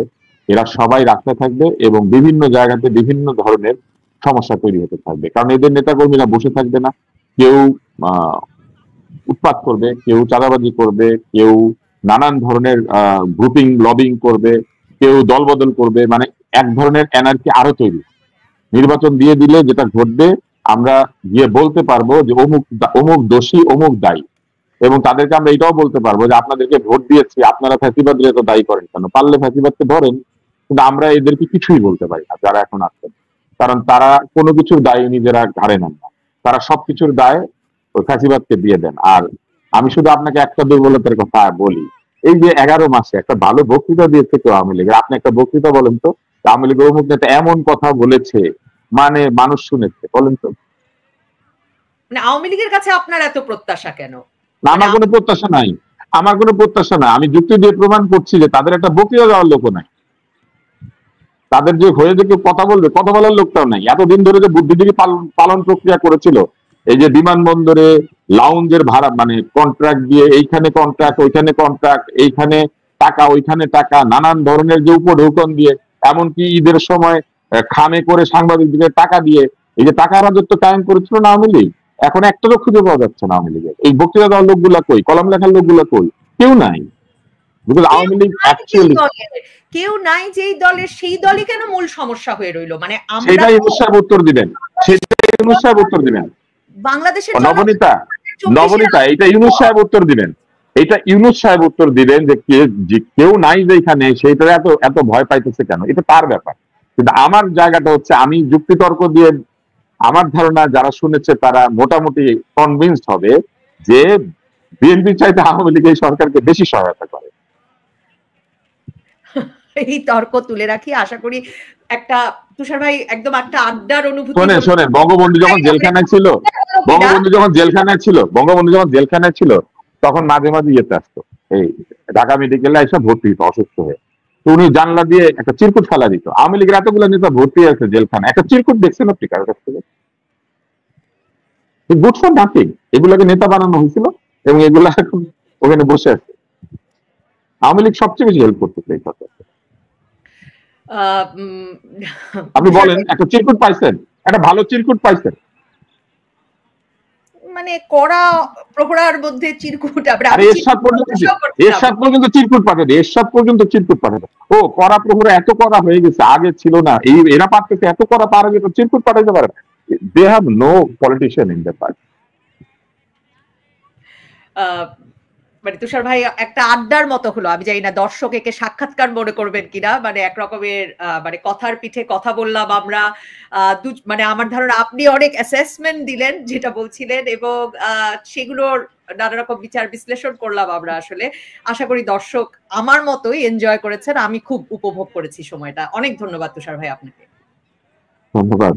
এরা সবাই রাস্তায় থাকবে এবং বিভিন্ন জায়গাতে বিভিন্ন ধরনের সমস্যা তৈরি হতে থাকবে। কারণ এদের নেতাকর্মীরা বসে থাকবে না, কেউ উৎপাত করবে, কেউ চাঁদাবাজি করবে, কেউ নানান ধরনের গ্রুপিং লবিং করবে, কেউ দলবদল করবে, মানে এক ধরনের এনার্জি আরো তৈরি। নির্বাচন দিয়ে দিলে যেটা ঘটবে, আমরা গিয়ে বলতে পারবো যে অমুক দোষী, অমুক দায়ী, এবং তাদেরকে আমরা এটাও বলতে পারবো যে আপনাদেরকে ভোট দিয়েছি, আপনারা ফ্যাসিবাদের এত দায়ী করেন কেন? পারলে ফ্যাসিবাদকে ধরেন, কিন্তু আমরা এদেরকে কিছুই বলতে পারি না যারা এখন আছেন, কারণ তারা কোনো কিছুর দায় নিজেরা ঘাড়ে নেন না, তারা সবকিছুর দায় ওই ফ্যাসিবাদকে দিয়ে দেন। আর আমি শুধু আপনাকে একটা দুর্বলতার কথা বলি, এই যে 11 মাসে একটা ভালো বক্তৃতা দিয়েছে কেউ আওয়ামী লীগের, আপনি একটা বক্তৃতা বলেন তো আওয়ামী লীগের অমুক নেতা এমন কথা বলেছে মানে মানুষ শুনেছে, বলেন তো? মানে আওয়ামী লীগের কাছে আপনার এত প্রত্যাশা কেন? আমার কোনো প্রত্যাশা নাই, আমার কোনো প্রত্যাশা নাই। আমি যুক্তি দিয়ে প্রমাণ করছি যে তাদের একটা বক্তৃতা দেওয়ার লোক নাই, তাদের যে হয়ে যে কেউ কথা বলবে, কথা বলার লোকটাও নাই। এতদিন ধরে যে বুদ্ধিজীবী পালন প্রক্রিয়া করেছিল এই যে বিমানবন্দরে লাউঞ্জের ভাড়া মানে কন্ট্রাক্ট দিয়ে এইখানে কন্ট্রাক্ট ওইখানে কন্ট্রাক্ট, এইখানে টাকা ওইখানে টাকা, নানান ধরনের যে উপঢৌকন দিয়ে, এমনকি ঈদের সময় খামে করে সাংবাদিকদের টাকা দিয়ে এই যে টাকা রাজত্ব কায়েম করেছিল না আওয়ামী লীগ, এখন একটা লোক খুঁজে পাওয়া যাচ্ছে না আওয়ামী লীগের। এই বক্তৃতা দেওয়ার লোকগুলা কই, কলম লেখার লোকগুলা কই? কেউ নাই। বিকজ আওয়ামী লীগ অ্যাকচুয়ালি কেউ নাই যেই দলের, সেই দলই কেন মূল সমস্যা হয়ে রইল? মানে সেটাই ইউনূস সাহেব উত্তর দিবেন, সেটাই ইউনূস সাহেব উত্তর দিবেন। বাংলাদেশের নবনীতা এটা ইউনূস সাহেব উত্তর দিবেন, এটা ইউনূস সাহেব উত্তর দিবেন যে কেউ নাই যেখানে সেইটা এত এত ভয় পাইতেছে কেন, এটা তার ব্যাপার। কিন্তু আমার জায়গাটা হচ্ছে আমি যুক্তিতর্ক দিয়ে, আমার ধারণা যারা শুনেছে তারা মোটামুটি কনভিন্সড হবে যে বিএনপি চাইতে আওয়ামী লীগ এই সরকারকে বেশি সহায়তা করে। এই তর্ক তুলে রাখি, আশা করি একটা তুষার ভাই একদম একটা আড্ডার অনুভূতি। শোনেন বঙ্গবন্ধু যখন জেলখানায় ছিল, বঙ্গবন্ধু যখন জেলখানায় ছিল তখন মাঝে মাঝে ইয়েতে আসতো, এই ঢাকা মেডিকেলে এসে ভর্তি হতো অসুস্থ হয়ে। তো উনি জানলা দিয়ে একটা চিরকুট ফেলা দিত। আওয়ামী লীগের এতগুলো নেতা ভর্তি আছে জেলখানা, একটা চিরকুট দেখছেন আপনি কারোর কাছ থেকে? Good for nothing. এগুলাকে নেতা বানানো হয়েছিল এবং এগুলা এখন ওখানে বসে আছে। আওয়ামী লীগ সবচেয়ে বেশি হেল্প করতেছে এই সরকারকে। আপনি বলেন একটা চিরকুট পাইছেন, একটা ভালো চিরকুট পাইছেন? মানে কড়া প্রহরার মধ্যে চিরকুট, এরশাদ পর্যন্ত চিরকুট পাঠাবে, এরশাদ পর্যন্ত চিরকুট পাঠাবে। ও কড়া প্রহরা এত কড়া হয়ে গেছে, আগে ছিল না। এই এরা পারতেছে এত কড়া, তার আগে তো চিরকুট পাঠাইতে পারে। They have no politician in the party. মানে তুষার ভাই একটা আড্ডার মতো হলো, আমি জানি না দর্শক একে সাক্ষাৎকার মনে করবেন কিনা, মানে একরকমের মানে কথার পিঠে কথা বললাম আমরা। মানে আমার ধারণা আপনি অনেক অ্যাসেসমেন্ট দিলেন যেটা বলছিলেন, এবং সেগুলোর নানা রকম বিচার বিশ্লেষণ করলাম আমরা। আসলে আশা করি দর্শক আমার মতোই এনজয় করেছেন, আমি খুব উপভোগ করেছি সময়টা। অনেক ধন্যবাদ তুষার ভাই আপনাকে। ধন্যবাদ।